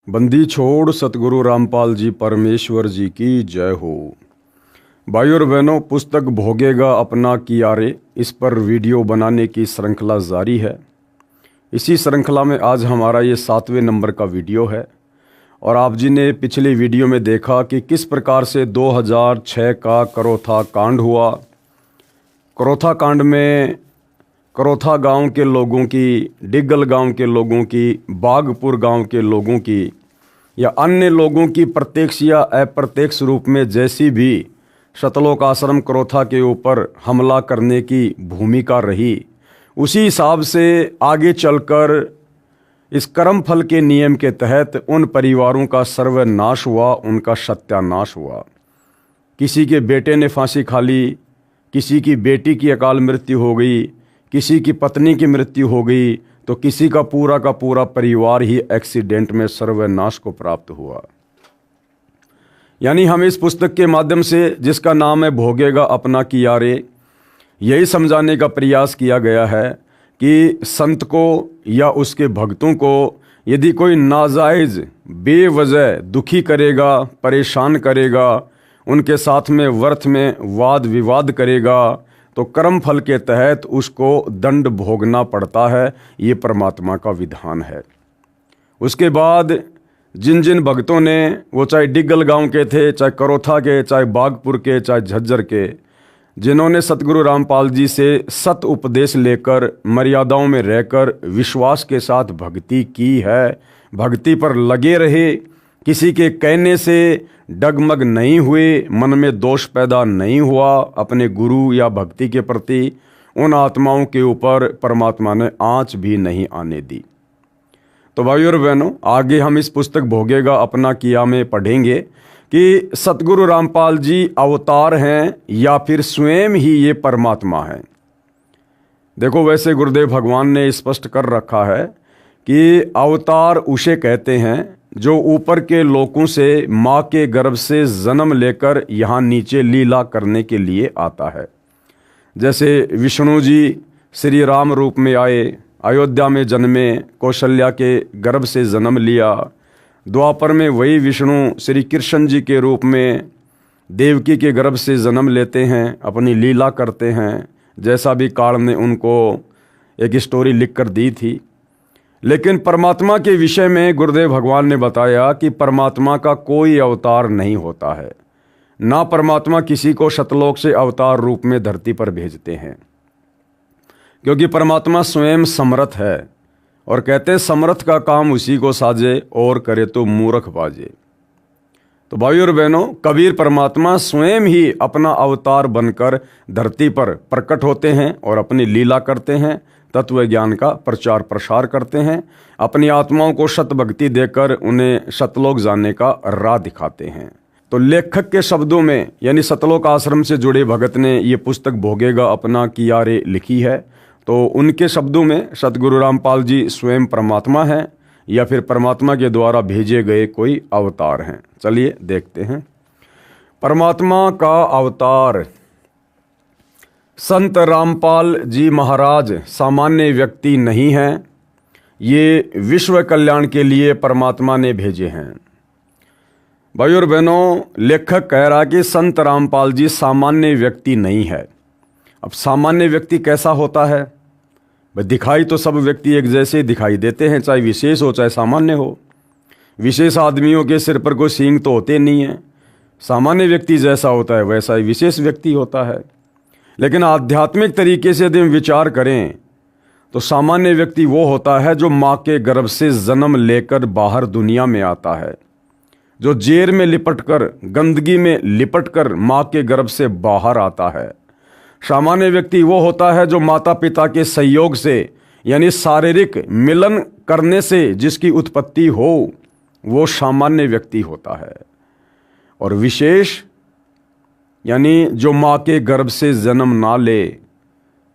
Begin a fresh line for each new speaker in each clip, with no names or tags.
बंदी छोड़ सतगुरु रामपाल जी परमेश्वर जी की जय हो। भाइयों और बहनों, पुस्तक भोगेगा अपना कियारे इस पर वीडियो बनाने की श्रृंखला जारी है। इसी श्रृंखला में आज हमारा ये 7वें नंबर का वीडियो है। और आप जी ने पिछले वीडियो में देखा कि किस प्रकार से 2006 का करोथा कांड हुआ। करोथा कांड में करोथा गांव के लोगों की, डिग्गल गांव के लोगों की, बागपुर गांव के लोगों की या अन्य लोगों की प्रत्यक्ष या अप्रत्यक्ष रूप में जैसी भी सतलोक आश्रम करोथा के ऊपर हमला करने की भूमिका रही, उसी हिसाब से आगे चलकर इस कर्म फल के नियम के तहत उन परिवारों का सर्वनाश हुआ, उनका सत्यानाश हुआ। किसी के बेटे ने फांसी खा ली, किसी की बेटी की अकाल मृत्यु हो गई, किसी की पत्नी की मृत्यु हो गई, तो किसी का पूरा परिवार ही एक्सीडेंट में सर्वनाश को प्राप्त हुआ। यानी हम इस पुस्तक के माध्यम से, जिसका नाम है भोगेगा अपना कियारे, यही समझाने का प्रयास किया गया है कि संत को या उसके भक्तों को यदि कोई नाजायज़ बेवजह दुखी करेगा, परेशान करेगा, उनके साथ में व्यर्थ में वाद विवाद करेगा, तो कर्म फल के तहत उसको दंड भोगना पड़ता है। ये परमात्मा का विधान है। उसके बाद जिन जिन भक्तों ने, वो चाहे डिग्गल गांव के थे, चाहे करोथा के, चाहे बागपुर के, चाहे झज्जर के, जिन्होंने सतगुरु रामपाल जी से सत उपदेश लेकर मर्यादाओं में रहकर विश्वास के साथ भक्ति की है, भक्ति पर लगे रहे, किसी के कहने से डगमग नहीं हुए, मन में दोष पैदा नहीं हुआ अपने गुरु या भक्ति के प्रति, उन आत्माओं के ऊपर परमात्मा ने आंच भी नहीं आने दी। तो भाइयों और बहनों, आगे हम इस पुस्तक भोगेगा अपना किया में पढ़ेंगे कि सतगुरु रामपाल जी अवतार हैं या फिर स्वयं ही ये परमात्मा है। देखो, वैसे गुरुदेव भगवान ने स्पष्ट कर रखा है कि अवतार उसे कहते हैं जो ऊपर के लोकों से माँ के गर्भ से जन्म लेकर यहाँ नीचे लीला करने के लिए आता है। जैसे विष्णु जी श्री राम रूप में आए, अयोध्या में जन्मे, कौशल्या के गर्भ से जन्म लिया। द्वापर में वही विष्णु श्री कृष्ण जी के रूप में देवकी के गर्भ से जन्म लेते हैं, अपनी लीला करते हैं, जैसा भी काल ने उनको एक स्टोरी लिख कर दी थी। लेकिन परमात्मा के विषय में गुरुदेव भगवान ने बताया कि परमात्मा का कोई अवतार नहीं होता है, ना परमात्मा किसी को सतलोक से अवतार रूप में धरती पर भेजते हैं, क्योंकि परमात्मा स्वयं समर्थ है। और कहते हैं समर्थ का काम उसी को साजे, और करे तो मूर्ख बाजे। तो भाइयों और बहनों, कबीर परमात्मा स्वयं ही अपना अवतार बनकर धरती पर प्रकट होते हैं और अपनी लीला करते हैं, तत्व ज्ञान का प्रचार प्रसार करते हैं, अपनी आत्माओं को सत भक्ति देकर उन्हें सतलोक जाने का राह दिखाते हैं। तो लेखक के शब्दों में, यानी सतलोक आश्रम से जुड़े भगत ने ये पुस्तक भोगेगा अपना कियारे लिखी है, तो उनके शब्दों में सतगुरु रामपाल जी स्वयं परमात्मा हैं या फिर परमात्मा के द्वारा भेजे गए कोई अवतार हैं। चलिए देखते हैं। परमात्मा का अवतार संत रामपाल जी महाराज सामान्य व्यक्ति नहीं हैं, ये विश्व कल्याण के लिए परमात्मा ने भेजे हैं। भाइयों और बहनों, लेखक कह रहा कि संत रामपाल जी सामान्य व्यक्ति नहीं है। अब सामान्य व्यक्ति कैसा होता है? भाई, दिखाई तो सब व्यक्ति एक जैसे दिखाई देते हैं, चाहे विशेष हो चाहे सामान्य हो। विशेष आदमियों के सिर पर कोई सींग तो होते नहीं हैं। सामान्य व्यक्ति जैसा होता है वैसा ही विशेष व्यक्ति होता है। लेकिन आध्यात्मिक तरीके से यदि हम विचार करें तो सामान्य व्यक्ति वो होता है जो माँ के गर्भ से जन्म लेकर बाहर दुनिया में आता है, जो जेर में लिपटकर, गंदगी में लिपटकर माँ के गर्भ से बाहर आता है। सामान्य व्यक्ति वो होता है जो माता पिता के सहयोग से, यानी शारीरिक मिलन करने से जिसकी उत्पत्ति हो, वो सामान्य व्यक्ति होता है। और विशेष यानी जो माँ के गर्भ से जन्म ना ले,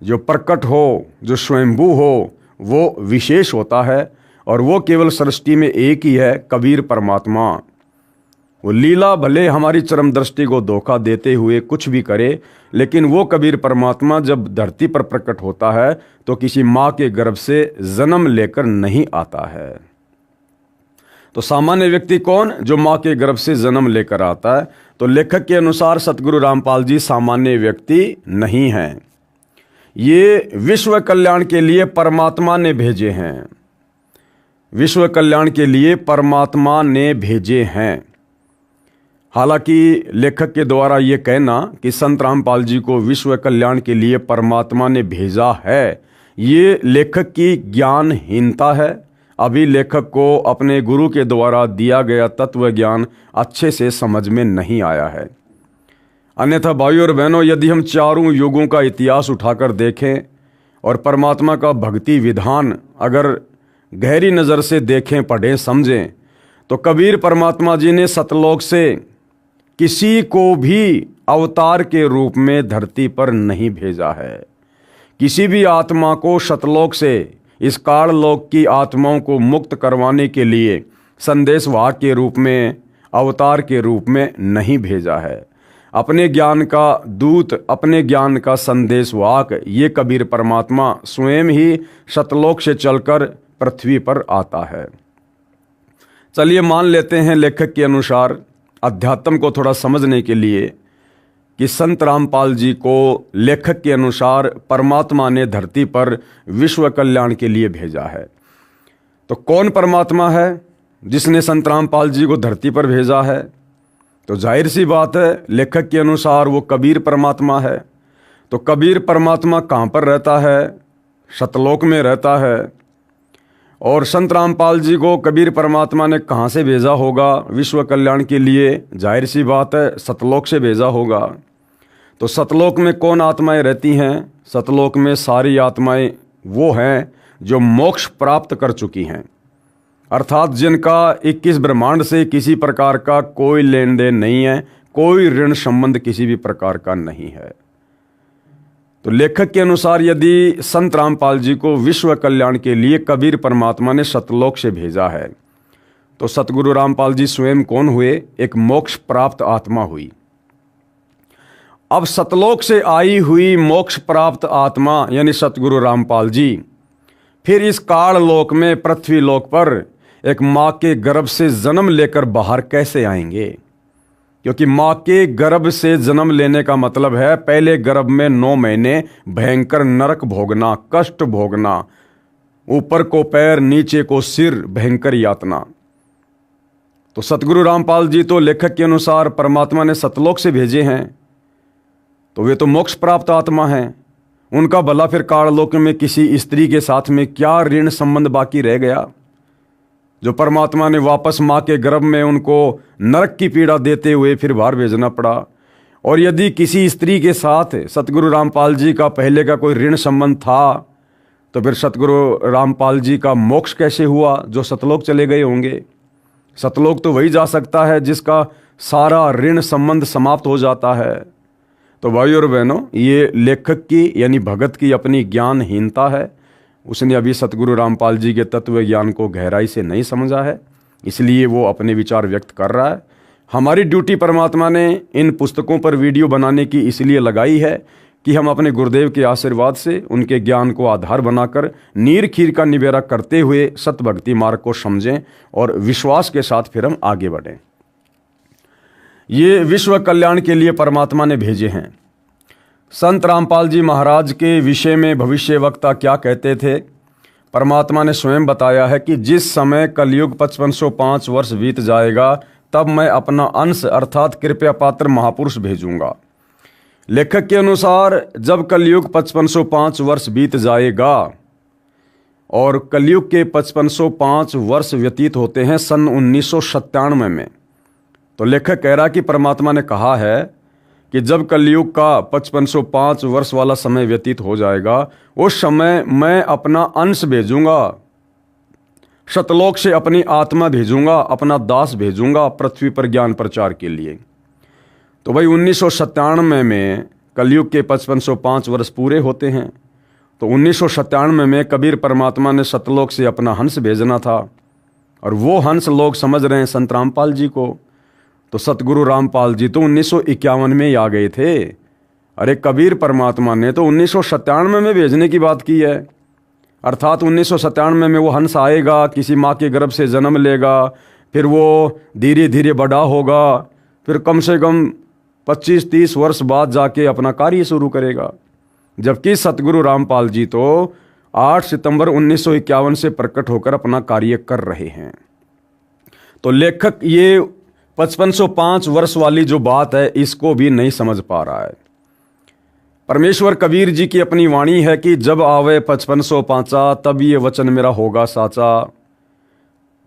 जो प्रकट हो, जो स्वयंभू हो, वो विशेष होता है। और वो केवल सृष्टि में एक ही है, कबीर परमात्मा। वो लीला भले हमारी चरम दृष्टि को धोखा देते हुए कुछ भी करे, लेकिन वो कबीर परमात्मा जब धरती पर प्रकट होता है तो किसी माँ के गर्भ से जन्म लेकर नहीं आता है। तो सामान्य व्यक्ति कौन? जो माँ के गर्भ से जन्म लेकर आता है। तो लेखक के अनुसार सतगुरु रामपाल जी सामान्य व्यक्ति नहीं हैं, ये विश्व कल्याण के लिए परमात्मा ने भेजे हैं, विश्व कल्याण के लिए परमात्मा ने भेजे हैं। हालांकि लेखक के द्वारा ये कहना कि संत रामपाल जी को विश्व कल्याण के लिए परमात्मा ने भेजा है, ये लेखक की ज्ञानहीनता है। अभी लेखक को अपने गुरु के द्वारा दिया गया तत्व ज्ञान अच्छे से समझ में नहीं आया है। अन्यथा भाइयों और बहनों, यदि हम चारों युगों का इतिहास उठाकर देखें और परमात्मा का भक्ति विधान अगर गहरी नज़र से देखें, पढ़ें, समझें, तो कबीर परमात्मा जी ने सतलोक से किसी को भी अवतार के रूप में धरती पर नहीं भेजा है। किसी भी आत्मा को सतलोक से इस काल लोक की आत्माओं को मुक्त करवाने के लिए संदेशवाहक के रूप में, अवतार के रूप में नहीं भेजा है। अपने ज्ञान का दूत, अपने ज्ञान का संदेशवाहक ये कबीर परमात्मा स्वयं ही सतलोक से चलकर पृथ्वी पर आता है। चलिए मान लेते हैं लेखक के अनुसार अध्यात्म को थोड़ा समझने के लिए कि संत रामपाल जी को लेखक के अनुसार परमात्मा ने धरती पर विश्व कल्याण के लिए भेजा है। तो कौन परमात्मा है जिसने संत रामपाल जी को धरती पर भेजा है? तो जाहिर सी बात है, लेखक के अनुसार वो कबीर परमात्मा है। तो कबीर परमात्मा कहाँ पर रहता है? सतलोक में रहता है। और संत रामपाल जी को कबीर परमात्मा ने कहाँ से भेजा होगा विश्व कल्याण के लिए? जाहिर सी बात है, सतलोक से भेजा होगा। तो सतलोक में कौन आत्माएं रहती हैं? सतलोक में सारी आत्माएं वो हैं जो मोक्ष प्राप्त कर चुकी हैं, अर्थात जिनका 21 ब्रह्मांड से किसी प्रकार का कोई लेन देन नहीं है, कोई ऋण संबंध किसी भी प्रकार का नहीं है। तो लेखक के अनुसार यदि संत रामपाल जी को विश्व कल्याण के लिए कबीर परमात्मा ने सतलोक से भेजा है, तो सतगुरु रामपाल जी स्वयं कौन हुए? एक मोक्ष प्राप्त आत्मा हुई। अब सतलोक से आई हुई मोक्ष प्राप्त आत्मा यानी सतगुरु रामपाल जी फिर इस काल लोक में, पृथ्वी लोक पर एक माँ के गर्भ से जन्म लेकर बाहर कैसे आएंगे? क्योंकि माँ के गर्भ से जन्म लेने का मतलब है पहले गर्भ में 9 महीने भयंकर नरक भोगना, कष्ट भोगना, ऊपर को पैर नीचे को सिर, भयंकर यातना। तो सतगुरु रामपाल जी तो लेखक के अनुसार परमात्मा ने सतलोक से भेजे हैं, तो वे तो मोक्ष प्राप्त आत्मा हैं। उनका भला फिर काललोक में किसी स्त्री के साथ में क्या ऋण संबंध बाकी रह गया जो परमात्मा ने वापस माँ के गर्भ में उनको नरक की पीड़ा देते हुए फिर बाहर भेजना पड़ा? और यदि किसी स्त्री के साथ सतगुरु रामपाल जी का पहले का कोई ऋण संबंध था, तो फिर सतगुरु रामपाल जी का मोक्ष कैसे हुआ जो सतलोक चले गए होंगे? सतलोक तो वही जा सकता है जिसका सारा ऋण संबंध समाप्त हो जाता है। तो भाइयों और बहनों, ये लेखक की यानी भगत की अपनी ज्ञानहीनता है। उसने अभी सतगुरु रामपाल जी के तत्व ज्ञान को गहराई से नहीं समझा है, इसलिए वो अपने विचार व्यक्त कर रहा है। हमारी ड्यूटी परमात्मा ने इन पुस्तकों पर वीडियो बनाने की इसलिए लगाई है कि हम अपने गुरुदेव के आशीर्वाद से उनके ज्ञान को आधार बनाकर नीर खीर का निबेरा करते हुए सतभक्ति मार्ग को समझें और विश्वास के साथ फिर हम आगे बढ़ें। ये विश्व कल्याण के लिए परमात्मा ने भेजे हैं। संत रामपाल जी महाराज के विषय में भविष्य वक्ता क्या कहते थे? परमात्मा ने स्वयं बताया है कि जिस समय कलयुग 5505 वर्ष बीत जाएगा तब मैं अपना अंश अर्थात कृपया पात्र महापुरुष भेजूंगा। लेखक के अनुसार जब कलयुग 5505 वर्ष बीत जाएगा, और कलयुग के 5505 वर्ष व्यतीत होते हैं सन 1997 में, तो लेखक कह रहा कि परमात्मा ने कहा है कि जब कलयुग का 5505 वर्ष वाला समय व्यतीत हो जाएगा, उस समय मैं अपना अंश भेजूंगा, सतलोक से अपनी आत्मा भेजूंगा, अपना दास भेजूंगा पृथ्वी पर ज्ञान प्रचार के लिए। तो भाई 1997 में कलयुग के 5505 वर्ष पूरे होते हैं, तो 1997 में कबीर परमात्मा ने सतलोक से अपना हंस भेजना था, और वो हंस लोग समझ रहे हैं संत रामपाल जी को। तो सतगुरु रामपाल जी तो 1951 में ही आ गए थे। अरे कबीर परमात्मा ने तो 1997 में भेजने की बात की है, अर्थात 1997 में वो हंस आएगा, किसी माँ के गर्भ से जन्म लेगा, फिर वो धीरे धीरे बड़ा होगा, फिर कम से कम 25-30 वर्ष बाद जाके अपना कार्य शुरू करेगा। जबकि सतगुरु रामपाल जी तो 8 सितंबर 1951 से प्रकट होकर अपना कार्य कर रहे हैं। तो लेखक ये 5505 वर्ष वाली जो बात है इसको भी नहीं समझ पा रहा है। परमेश्वर कबीर जी की अपनी वाणी है कि जब आवे 5505 तब ये वचन मेरा होगा साचा,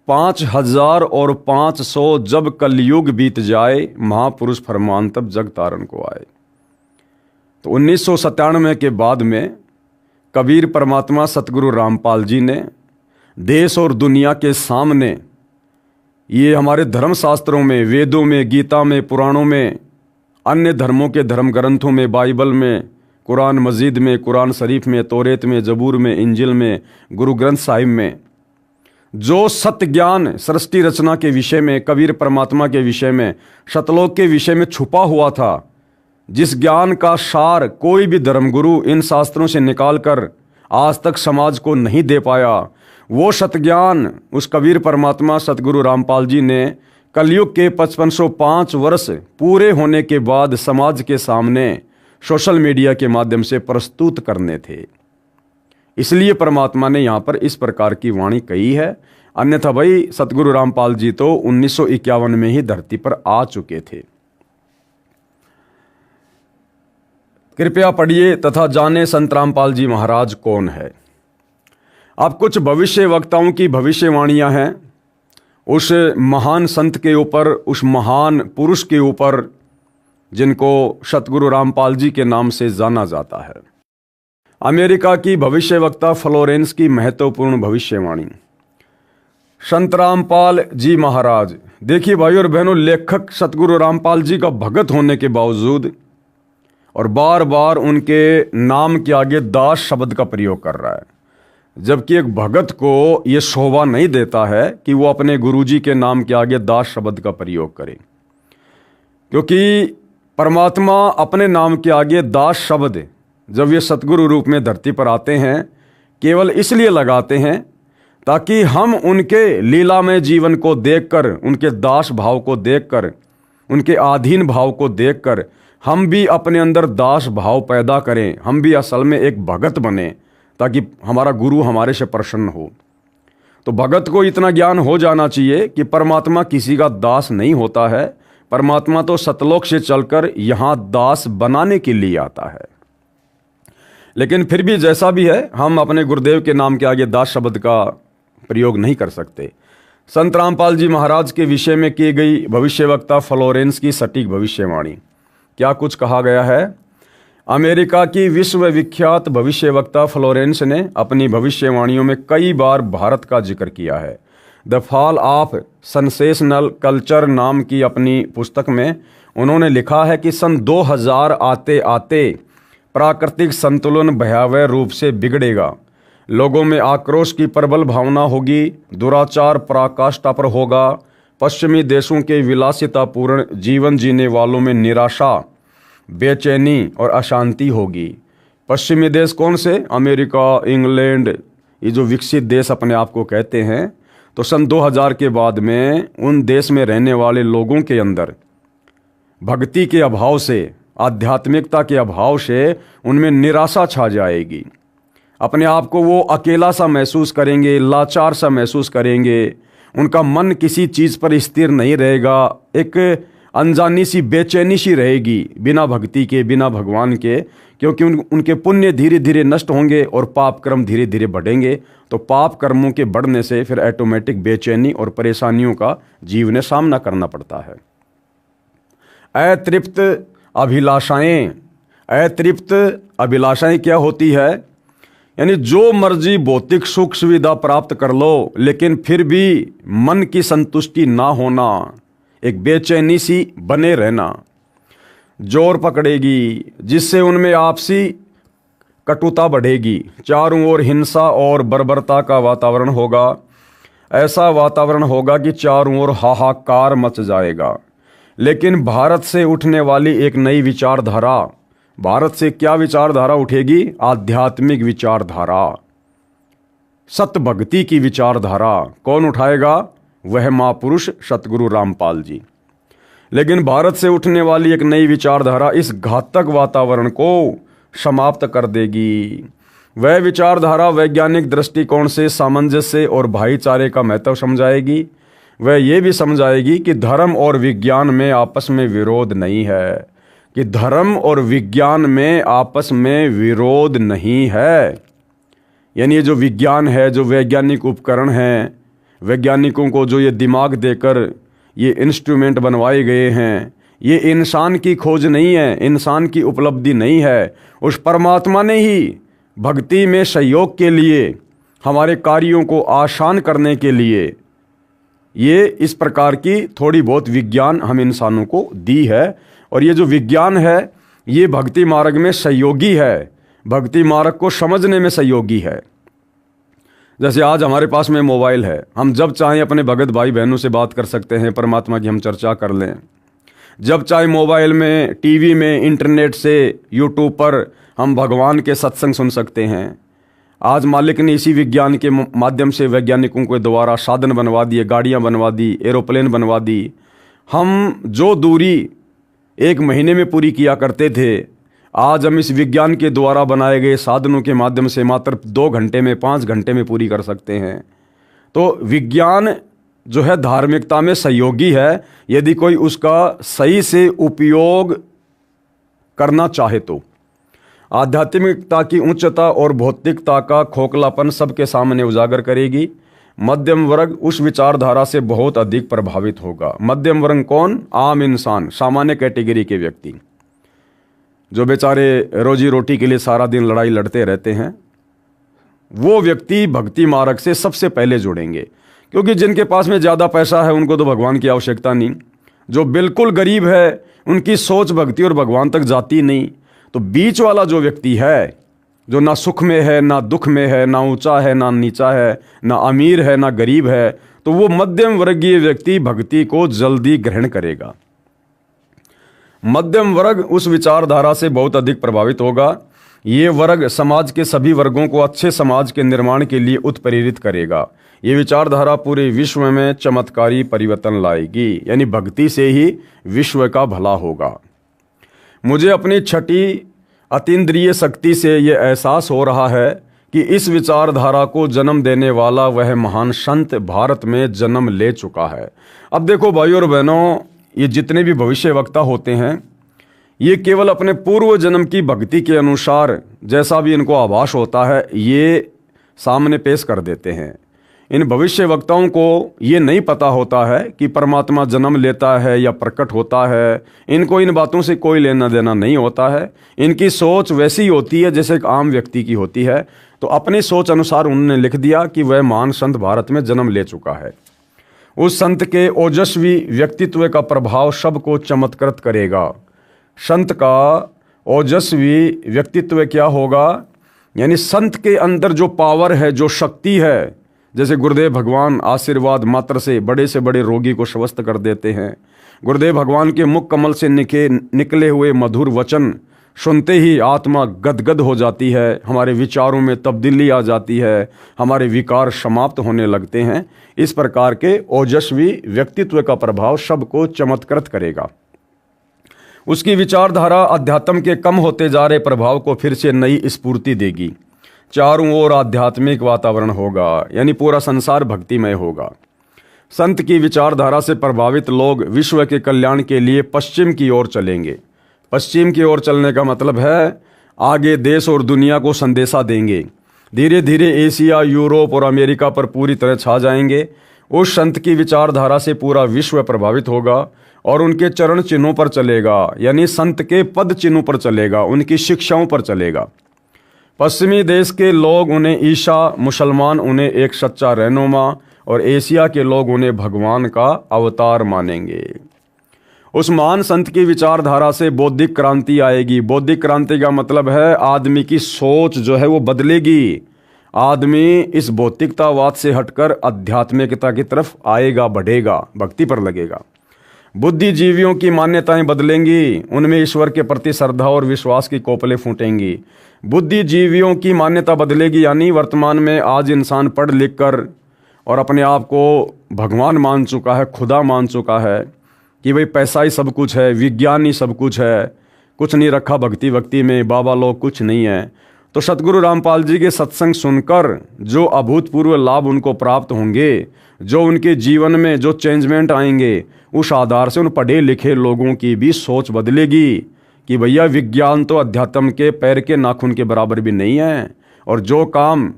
5500 जब कलयुग बीत जाए, महापुरुष फरमान तब जग तारण को आए। तो 1997 के बाद में कबीर परमात्मा सतगुरु रामपाल जी ने देश और दुनिया के सामने ये हमारे धर्मशास्त्रों में, वेदों में, गीता में, पुराणों में, अन्य धर्मों के धर्म ग्रंथों में, बाइबल में, कुरान मजीद में, कुरान शरीफ में, तौरेत में, जबूर में, इंजिल में, गुरु ग्रंथ साहिब में जो सत्य ज्ञान सृष्टि रचना के विषय में, कबीर परमात्मा के विषय में, सतलोक के विषय में छुपा हुआ था, जिस ज्ञान का सार कोई भी धर्मगुरु इन शास्त्रों से निकालकर आज तक समाज को नहीं दे पाया, वो सतज्ञान उस कबीर परमात्मा सतगुरु रामपाल जी ने कलयुग के 5505 वर्ष पूरे होने के बाद समाज के सामने सोशल मीडिया के माध्यम से प्रस्तुत करने थे। इसलिए परमात्मा ने यहाँ पर इस प्रकार की वाणी कही है। अन्यथा भाई सतगुरु रामपाल जी तो 1951 में ही धरती पर आ चुके थे। कृपया पढ़िए तथा जाने संत रामपाल जी महाराज कौन है। अब कुछ भविष्य वक्ताओं की भविष्यवाणियां हैं उस महान संत के ऊपर, उस महान पुरुष के ऊपर जिनको सतगुरु रामपाल जी के नाम से जाना जाता है। अमेरिका की भविष्यवक्ता फ्लोरेंस की महत्वपूर्ण भविष्यवाणी। संत रामपाल जी महाराज, देखिए भाई और बहनों, लेखक सतगुरु रामपाल जी का भगत होने के बावजूद और बार बार उनके नाम के आगे दास शब्द का प्रयोग कर रहा है, जबकि एक भगत को ये शोभा नहीं देता है कि वो अपने गुरुजी के नाम के आगे दास शब्द का प्रयोग करे, क्योंकि परमात्मा अपने नाम के आगे दास शब्द जब ये सतगुरु रूप में धरती पर आते हैं केवल इसलिए लगाते हैं ताकि हम उनके लीलामय जीवन को देखकर, उनके दास भाव को देखकर, उनके अधीन भाव को देखकर हम भी अपने अंदर दास भाव पैदा करें, हम भी असल में एक भगत बने, ताकि हमारा गुरु हमारे से प्रसन्न हो। तो भगत को इतना ज्ञान हो जाना चाहिए कि परमात्मा किसी का दास नहीं होता है, परमात्मा तो सतलोक से चलकर यहाँ दास बनाने के लिए आता है। लेकिन फिर भी जैसा भी है, हम अपने गुरुदेव के नाम के आगे दास शब्द का प्रयोग नहीं कर सकते। संत रामपाल जी महाराज के विषय में की गई भविष्यवक्ता फ्लोरेंस की सटीक भविष्यवाणी। क्या कुछ कहा गया है। अमेरिका की विश्वविख्यात भविष्यवक्ता फ्लोरेंस ने अपनी भविष्यवाणियों में कई बार भारत का जिक्र किया है। The fall of sensational culture नाम की अपनी पुस्तक में उन्होंने लिखा है कि सन 2000 आते आते प्राकृतिक संतुलन भयावह रूप से बिगड़ेगा, लोगों में आक्रोश की प्रबल भावना होगी, दुराचार पराकाष्ठा पर होगा, पश्चिमी देशों के विलासितापूर्ण जीवन जीने वालों में निराशा, बेचैनी और अशांति होगी। पश्चिमी देश कौन से? अमेरिका, इंग्लैंड, ये जो विकसित देश अपने आप को कहते हैं। तो सन 2000 के बाद में उन देश में रहने वाले लोगों के अंदर भक्ति के अभाव से, आध्यात्मिकता के अभाव से उनमें निराशा छा जाएगी। अपने आप को वो अकेला सा महसूस करेंगे, लाचार सा महसूस करेंगे, उनका मन किसी चीज़ पर स्थिर नहीं रहेगा, एक अनजानी सी बेचैनी सी रहेगी बिना भक्ति के, बिना भगवान के, क्योंकि उनके पुण्य धीरे धीरे नष्ट होंगे और पाप कर्म धीरे धीरे बढ़ेंगे। तो पाप कर्मों के बढ़ने से फिर ऑटोमेटिक बेचैनी और परेशानियों का जीव ने सामना करना पड़ता है। अतृप्त अभिलाषाएं, अतृप्त अभिलाषाएं क्या होती है? यानी जो मर्जी भौतिक सुख सुविधा प्राप्त कर लो, लेकिन फिर भी मन की संतुष्टि ना होना, एक बेचैनी सी बने रहना, जोर पकड़ेगी, जिससे उनमें आपसी कटुता बढ़ेगी, चारों ओर हिंसा और बर्बरता का वातावरण होगा। ऐसा वातावरण होगा कि चारों ओर हाहाकार मच जाएगा। लेकिन भारत से उठने वाली एक नई विचारधारा, भारत से क्या विचारधारा उठेगी? आध्यात्मिक विचारधारा, सत्य भक्ति की विचारधारा। कौन उठाएगा? वह महापुरुष सतगुरु रामपाल जी। लेकिन भारत से उठने वाली एक नई विचारधारा इस घातक वातावरण को समाप्त कर देगी। वह विचारधारा वैज्ञानिक दृष्टिकोण से सामंजस्य और भाईचारे का महत्व समझाएगी। वह ये भी समझाएगी कि धर्म और विज्ञान में आपस में विरोध नहीं है, कि धर्म और विज्ञान में आपस में विरोध नहीं है। यानी ये जो विज्ञान है, जो वैज्ञानिक उपकरण हैं, वैज्ञानिकों को जो ये दिमाग देकर ये इंस्ट्रूमेंट बनवाए गए हैं, ये इंसान की खोज नहीं है, इंसान की उपलब्धि नहीं है। उस परमात्मा ने ही भक्ति में सहयोग के लिए, हमारे कार्यों को आसान करने के लिए ये इस प्रकार की थोड़ी बहुत विज्ञान हम इंसानों को दी है। और ये जो विज्ञान है ये भक्ति मार्ग में सहयोगी है, भक्ति मार्ग को समझने में सहयोगी है। जैसे आज हमारे पास में मोबाइल है, हम जब चाहें अपने भगत भाई बहनों से बात कर सकते हैं, परमात्मा की हम चर्चा कर लें। जब चाहे मोबाइल में, टीवी में, इंटरनेट से, यूट्यूब पर हम भगवान के सत्संग सुन सकते हैं। आज मालिक ने इसी विज्ञान के माध्यम से वैज्ञानिकों के द्वारा साधन बनवा दिए, गाड़ियाँ बनवा दी, एरोप्लेन बनवा दी। हम जो दूरी एक महीने में पूरी किया करते थे, आज हम इस विज्ञान के द्वारा बनाए गए साधनों के माध्यम से मात्र 2 घंटे में, 5 घंटे में पूरी कर सकते हैं। तो विज्ञान जो है धार्मिकता में सहयोगी है, यदि कोई उसका सही से उपयोग करना चाहे तो। आध्यात्मिकता की उच्चता और भौतिकता का खोखलापन सबके सामने उजागर करेगी। मध्यम वर्ग उस विचारधारा से बहुत अधिक प्रभावित होगा। मध्यम वर्ग कौन? आम इंसान, सामान्य कैटेगरी के व्यक्ति जो बेचारे रोजी रोटी के लिए सारा दिन लड़ाई लड़ते रहते हैं, वो व्यक्ति भक्ति मार्ग से सबसे पहले जुड़ेंगे। क्योंकि जिनके पास में ज़्यादा पैसा है उनको तो भगवान की आवश्यकता नहीं। जो बिल्कुल गरीब है उनकी सोच भक्ति और भगवान तक जाती नहीं। तो बीच वाला जो व्यक्ति है, जो ना सुख में है, ना दुख में है, ना ऊंचा है, ना नीचा है, ना अमीर है, ना गरीब है, तो वो मध्यम वर्गीय व्यक्ति भक्ति को जल्दी ग्रहण करेगा। मध्यम वर्ग उस विचारधारा से बहुत अधिक प्रभावित होगा। ये वर्ग समाज के सभी वर्गों को अच्छे समाज के निर्माण के लिए उत्प्रेरित करेगा। ये विचारधारा पूरे विश्व में चमत्कारी परिवर्तन लाएगी। यानी भक्ति से ही विश्व का भला होगा। मुझे अपनी छठी अतीन्द्रिय शक्ति से ये एहसास हो रहा है कि इस विचारधारा को जन्म देने वाला वह महान संत भारत में जन्म ले चुका है। अब देखो भाइयों और बहनों, ये जितने भी भविष्य वक्ता होते हैं ये केवल अपने पूर्व जन्म की भक्ति के अनुसार जैसा भी इनको आभास होता है ये सामने पेश कर देते हैं। इन भविष्य वक्ताओं को ये नहीं पता होता है कि परमात्मा जन्म लेता है या प्रकट होता है। इनको इन बातों से कोई लेना देना नहीं होता है। इनकी सोच वैसी होती है जैसे एक आम व्यक्ति की होती है। तो अपनी सोच अनुसार उन्होंने लिख दिया कि वह महान संत भारत में जन्म ले चुका है। उस संत के ओजस्वी व्यक्तित्व का प्रभाव सबको चमत्कृत करेगा। संत का ओजस्वी व्यक्तित्व क्या होगा? यानी संत के अंदर जो पावर है, जो शक्ति है, जैसे गुरुदेव भगवान आशीर्वाद मात्र से बड़े रोगी को स्वस्थ कर देते हैं। गुरुदेव भगवान के मुख कमल से निकले हुए मधुर वचन सुनते ही आत्मा गदगद हो जाती है, हमारे विचारों में तब्दीली आ जाती है, हमारे विकार समाप्त होने लगते हैं। इस प्रकार के ओजस्वी व्यक्तित्व का प्रभाव सबको चमत्कृत करेगा। उसकी विचारधारा अध्यात्म के कम होते जा रहे प्रभाव को फिर से नई स्फूर्ति देगी। चारों ओर आध्यात्मिक वातावरण होगा, यानी पूरा संसार भक्तिमय होगा। संत की विचारधारा से प्रभावित लोग विश्व के कल्याण के लिए पश्चिम की ओर चलेंगे। पश्चिम की ओर चलने का मतलब है आगे देश और दुनिया को संदेशा देंगे। धीरे धीरे एशिया, यूरोप और अमेरिका पर पूरी तरह छा जाएंगे। उस संत की विचारधारा से पूरा विश्व प्रभावित होगा और उनके चरण चिन्हों पर चलेगा, यानी संत के पद चिन्हों पर चलेगा, उनकी शिक्षाओं पर चलेगा। पश्चिमी देश के लोग उन्हें ईसा, मुसलमान उन्हें एक सच्चा रहनुमा और एशिया के लोग उन्हें भगवान का अवतार मानेंगे। उस महान संत की विचारधारा से बौद्धिक क्रांति आएगी। बौद्धिक क्रांति का मतलब है आदमी की सोच जो है वो बदलेगी। आदमी इस भौतिकतावाद से हटकर आध्यात्मिकता की तरफ आएगा, बढ़ेगा, भक्ति पर लगेगा। बुद्धिजीवियों की मान्यताएं बदलेंगी, उनमें ईश्वर के प्रति श्रद्धा और विश्वास की कोपलें फूटेंगी। बुद्धिजीवियों की मान्यता बदलेगी, यानी वर्तमान में आज इंसान पढ़ लिख कर और अपने आप को भगवान मान चुका है, खुदा मान चुका है कि भाई पैसा ही सब कुछ है, विज्ञान ही सब कुछ है, कुछ नहीं रखा भक्ति वक्ति में, बाबा लोग कुछ नहीं है, तो सतगुरु रामपाल जी के सत्संग सुनकर जो अभूतपूर्व लाभ उनको प्राप्त होंगे, जो उनके जीवन में जो चेंजमेंट आएंगे, उस आधार से उन पढ़े लिखे लोगों की भी सोच बदलेगी कि भैया विज्ञान तो अध्यात्म के पैर के नाखून के बराबर भी नहीं है, और जो काम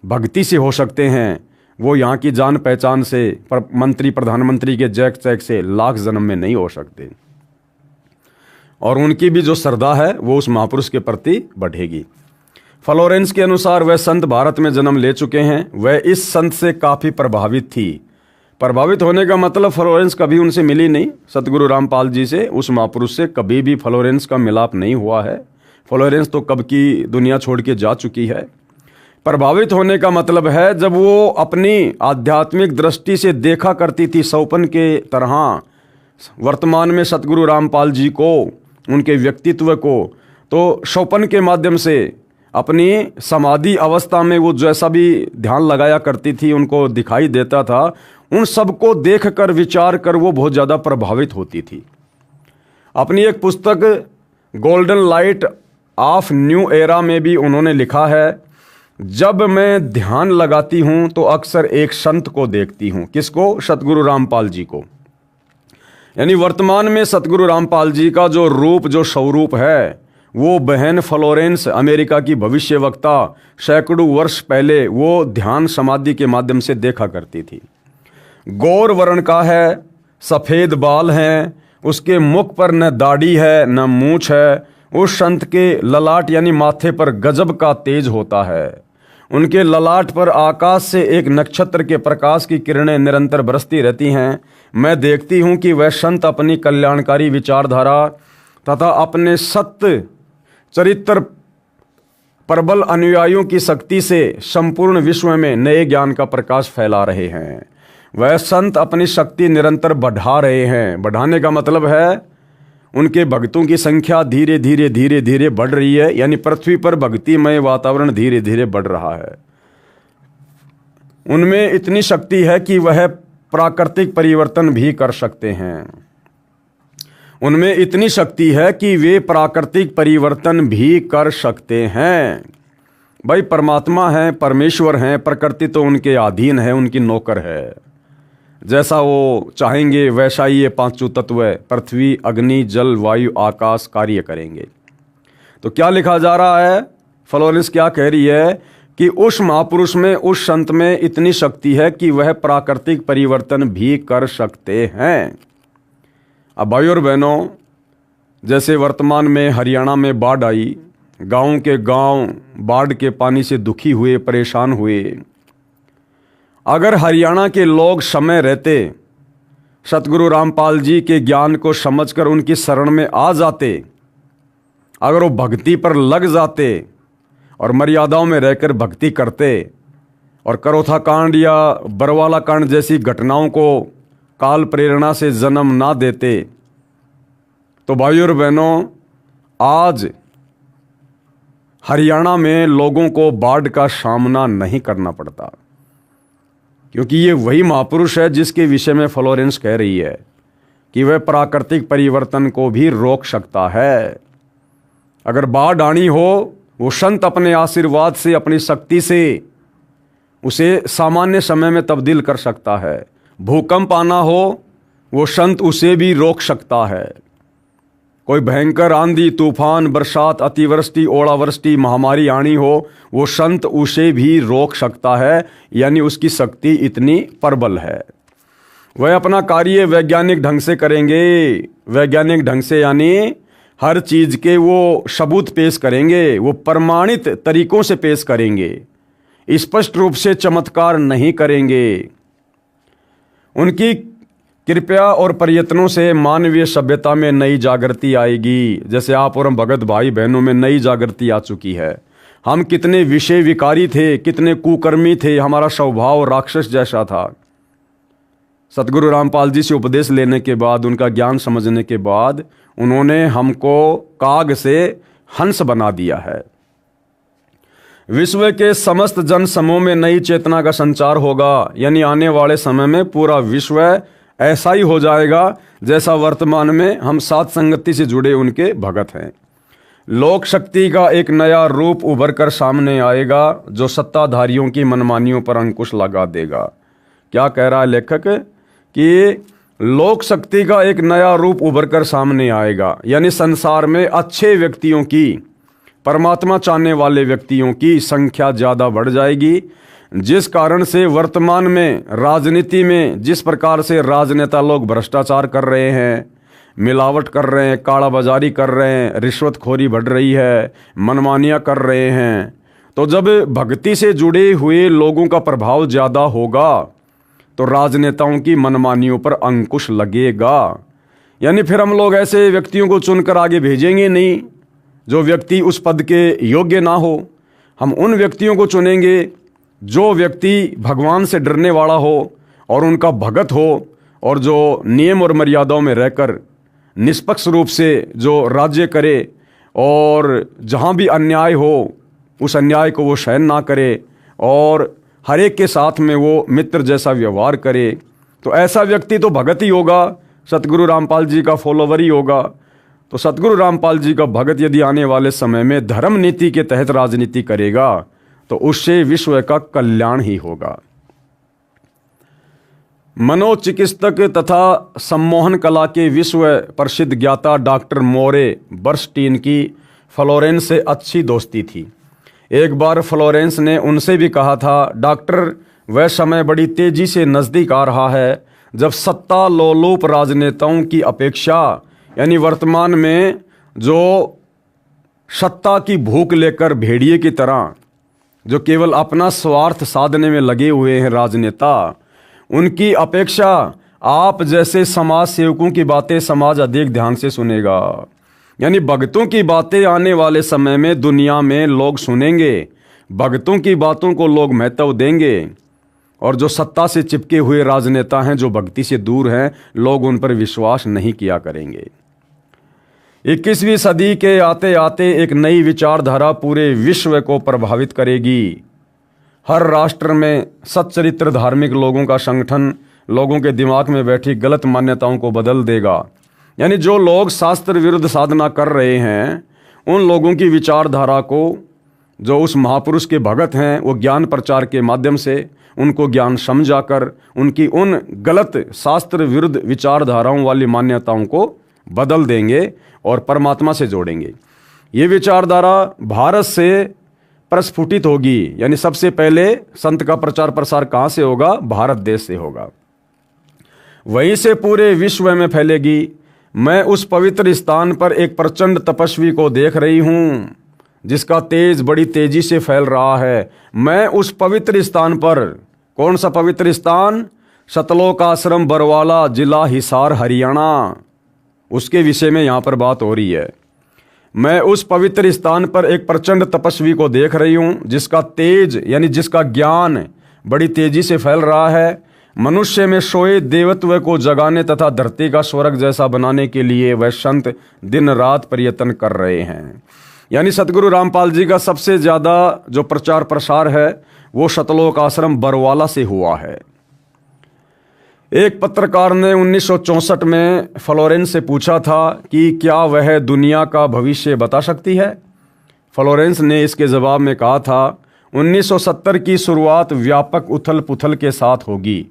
भक्ति से हो सकते हैं वो यहाँ की जान पहचान से, मंत्री प्रधानमंत्री के जैक चैक से लाख जन्म में नहीं हो सकते। और उनकी भी जो श्रद्धा है वो उस महापुरुष के प्रति बढ़ेगी। फ्लोरेंस के अनुसार वह संत भारत में जन्म ले चुके हैं, वह इस संत से काफ़ी प्रभावित थी। प्रभावित होने का मतलब फ्लोरेंस कभी उनसे मिली नहीं, सतगुरु रामपाल जी से, उस महापुरुष से कभी भी फ्लोरेंस का मिलाप नहीं हुआ है। फ्लोरेंस तो कब की दुनिया छोड़ के जा चुकी है। प्रभावित होने का मतलब है जब वो अपनी आध्यात्मिक दृष्टि से देखा करती थी सौपन के तरह वर्तमान में सतगुरु रामपाल जी को, उनके व्यक्तित्व को, तो सौपन के माध्यम से अपनी समाधि अवस्था में वो जैसा भी ध्यान लगाया करती थी, उनको दिखाई देता था, उन सबको देखकर विचार कर वो बहुत ज़्यादा प्रभावित होती थी। अपनी एक पुस्तक golden light of new era में भी उन्होंने लिखा है, जब मैं ध्यान लगाती हूँ तो अक्सर एक संत को देखती हूँ। किसको? सतगुरु रामपाल जी को। यानी वर्तमान में सतगुरु रामपाल जी का जो रूप, जो स्वरूप है, वो बहन फ्लोरेंस, अमेरिका की भविष्यवक्ता, सैकड़ों वर्ष पहले वो ध्यान समाधि के माध्यम से देखा करती थी। गौर वर्ण का है, सफ़ेद बाल हैं, उसके मुख पर न दाढ़ी है न मूछ है। उस संत के ललाट यानी माथे पर गजब का तेज होता है। उनके ललाट पर आकाश से एक नक्षत्र के प्रकाश की किरणें निरंतर बरसती रहती हैं। मैं देखती हूँ कि वह संत अपनी कल्याणकारी विचारधारा तथा अपने सत्य चरित्र प्रबल अनुयायियों की शक्ति से संपूर्ण विश्व में नए ज्ञान का प्रकाश फैला रहे हैं। वह संत अपनी शक्ति निरंतर बढ़ा रहे हैं। बढ़ाने का मतलब है उनके भक्तों की संख्या धीरे धीरे धीरे धीरे बढ़ रही है, यानी पृथ्वी पर भक्तिमय वातावरण धीरे धीरे बढ़ रहा है। उनमें इतनी शक्ति है कि वह प्राकृतिक परिवर्तन भी कर सकते हैं। उनमें इतनी शक्ति है कि वे प्राकृतिक परिवर्तन भी कर सकते हैं। भाई परमात्मा हैं, परमेश्वर हैं, प्रकृति तो उनके अधीन है, उनकी नौकर है। जैसा वो चाहेंगे वैसा ही ये पांचों तत्व पृथ्वी, अग्नि, जल, वायु, आकाश कार्य करेंगे। तो क्या लिखा जा रहा है? फ्लोरेंस क्या कह रही है कि उस महापुरुष में, उस संत में इतनी शक्ति है कि वह प्राकृतिक परिवर्तन भी कर सकते हैं। अब भाइयों और बहनों, जैसे वर्तमान में हरियाणा में बाढ़ आई, गांव के गांव बाढ़ के पानी से दुखी हुए, परेशान हुए। अगर हरियाणा के लोग समय रहते सतगुरु रामपाल जी के ज्ञान को समझकर उनकी शरण में आ जाते, अगर वो भक्ति पर लग जाते और मर्यादाओं में रहकर भक्ति करते और करोथा कांड या बरवाला कांड जैसी घटनाओं को काल प्रेरणा से जन्म ना देते, तो भाइयों और बहनों, आज हरियाणा में लोगों को बाढ़ का सामना नहीं करना पड़ता। क्योंकि ये वही महापुरुष है जिसके विषय में फ्लोरेंस कह रही है कि वह प्राकृतिक परिवर्तन को भी रोक सकता है। अगर बाढ़ आनी हो, वो संत अपने आशीर्वाद से, अपनी शक्ति से उसे सामान्य समय में तब्दील कर सकता है। भूकंप आना हो, वो संत उसे भी रोक सकता है। कोई भयंकर आंधी, तूफान, बरसात, अतिवृष्टि, ओलावृष्टि, महामारी आनी हो, वो संत उसे भी रोक सकता है। यानी उसकी शक्ति इतनी प्रबल है। वह अपना कार्य वैज्ञानिक ढंग से करेंगे। वैज्ञानिक ढंग से यानी हर चीज़ के वो सबूत पेश करेंगे, वो प्रमाणित तरीकों से पेश करेंगे, स्पष्ट रूप से चमत्कार नहीं करेंगे। उनकी कृपया और प्रयत्नों से मानवीय सभ्यता में नई जागृति आएगी। जैसे आप और हम भगत भाई बहनों में नई जागृति आ चुकी है। हम कितने विषय विकारी थे, कितने कुकर्मी थे, हमारा स्वभाव राक्षस जैसा था। सतगुरु रामपाल जी से उपदेश लेने के बाद, उनका ज्ञान समझने के बाद, उन्होंने हमको काग से हंस बना दिया है। विश्व के समस्त जन समूह में नई चेतना का संचार होगा। यानी आने वाले समय में पूरा विश्व ऐसा ही हो जाएगा जैसा वर्तमान में हम साथ संगति से जुड़े उनके भगत हैं। लोक शक्ति का एक नया रूप उभर कर सामने आएगा जो सत्ताधारियों की मनमानियों पर अंकुश लगा देगा। क्या कह रहा है लेखक कि लोक शक्ति का एक नया रूप उभर कर सामने आएगा, यानी संसार में अच्छे व्यक्तियों की, परमात्मा चाहने वाले व्यक्तियों की संख्या ज़्यादा बढ़ जाएगी, जिस कारण से वर्तमान में राजनीति में जिस प्रकार से राजनेता लोग भ्रष्टाचार कर रहे हैं, मिलावट कर रहे हैं, कालाबाजारी कर रहे हैं, रिश्वतखोरी बढ़ रही है, मनमानियाँ कर रहे हैं, तो जब भक्ति से जुड़े हुए लोगों का प्रभाव ज़्यादा होगा तो राजनेताओं की मनमानियों पर अंकुश लगेगा। यानी फिर हम लोग ऐसे व्यक्तियों को चुनकर आगे भेजेंगे नहीं जो व्यक्ति उस पद के योग्य ना हो। हम उन व्यक्तियों को चुनेंगे जो व्यक्ति भगवान से डरने वाला हो और उनका भगत हो, और जो नियम और मर्यादाओं में रहकर निष्पक्ष रूप से जो राज्य करे और जहाँ भी अन्याय हो उस अन्याय को वो सहन ना करे और हर एक के साथ में वो मित्र जैसा व्यवहार करे। तो ऐसा व्यक्ति तो भगत ही होगा, सतगुरु रामपाल जी का फॉलोवर ही होगा। तो सतगुरु रामपाल जी का भगत यदि आने वाले समय में धर्म नीति के तहत राजनीति करेगा तो उससे विश्व का कल्याण ही होगा। मनोचिकित्सक तथा सम्मोहन कला के विश्व प्रसिद्ध ज्ञाता डॉक्टर मोरे बर्स्टीन की फ्लोरेंस से अच्छी दोस्ती थी। एक बार फ्लोरेंस ने उनसे भी कहा था, डॉक्टर, वह समय बड़ी तेजी से नज़दीक आ रहा है जब सत्ता लोलुप राजनेताओं की अपेक्षा, यानी वर्तमान में जो सत्ता की भूख लेकर भेड़िए की तरह जो केवल अपना स्वार्थ साधने में लगे हुए हैं राजनेता, उनकी अपेक्षा आप जैसे समाज सेवकों की बातें समाज अधिक ध्यान से सुनेगा। यानी भक्तों की बातें आने वाले समय में दुनिया में लोग सुनेंगे, भक्तों की बातों को लोग महत्व देंगे, और जो सत्ता से चिपके हुए राजनेता हैं, जो भक्ति से दूर हैं, लोग उन पर विश्वास नहीं किया करेंगे। 21वीं सदी के आते आते एक नई विचारधारा पूरे विश्व को प्रभावित करेगी। हर राष्ट्र में सच्चरित्र धार्मिक लोगों का संगठन लोगों के दिमाग में बैठी गलत मान्यताओं को बदल देगा। यानी जो लोग शास्त्र विरुद्ध साधना कर रहे हैं, उन लोगों की विचारधारा को जो उस महापुरुष के भगत हैं वो ज्ञान प्रचार के माध्यम से उनको ज्ञान समझाकर उनकी उन गलत शास्त्र विरुद्ध विचारधाराओं वाली मान्यताओं को बदल देंगे और परमात्मा से जोड़ेंगे। ये विचारधारा भारत से प्रस्फुटित होगी। यानी सबसे पहले संत का प्रचार प्रसार कहाँ से होगा? भारत देश से होगा, वहीं से पूरे विश्व में फैलेगी। मैं उस पवित्र स्थान पर एक प्रचंड तपस्वी को देख रही हूँ जिसका तेज बड़ी तेजी से फैल रहा है। मैं उस पवित्र स्थान पर, कौन सा पवित्र स्थान? सतलोक आश्रम बरवाला, जिला हिसार, हरियाणा, उसके विषय में यहाँ पर बात हो रही है। मैं उस पवित्र स्थान पर एक प्रचंड तपस्वी को देख रही हूँ जिसका तेज, यानी जिसका ज्ञान बड़ी तेजी से फैल रहा है। मनुष्य में सोए देवत्व को जगाने तथा धरती का स्वर्ग जैसा बनाने के लिए वह संत दिन रात प्रयत्न कर रहे हैं। यानी सतगुरु रामपाल जी का सबसे ज़्यादा जो प्रचार प्रसार है वो सतलोक आश्रम बरवाला से हुआ है। एक पत्रकार ने 1964 में फ्लोरेंस से पूछा था कि क्या वह दुनिया का भविष्य बता सकती है। फ्लोरेंस ने इसके जवाब में कहा था, 1970 की शुरुआत व्यापक उथल पुथल के साथ होगी।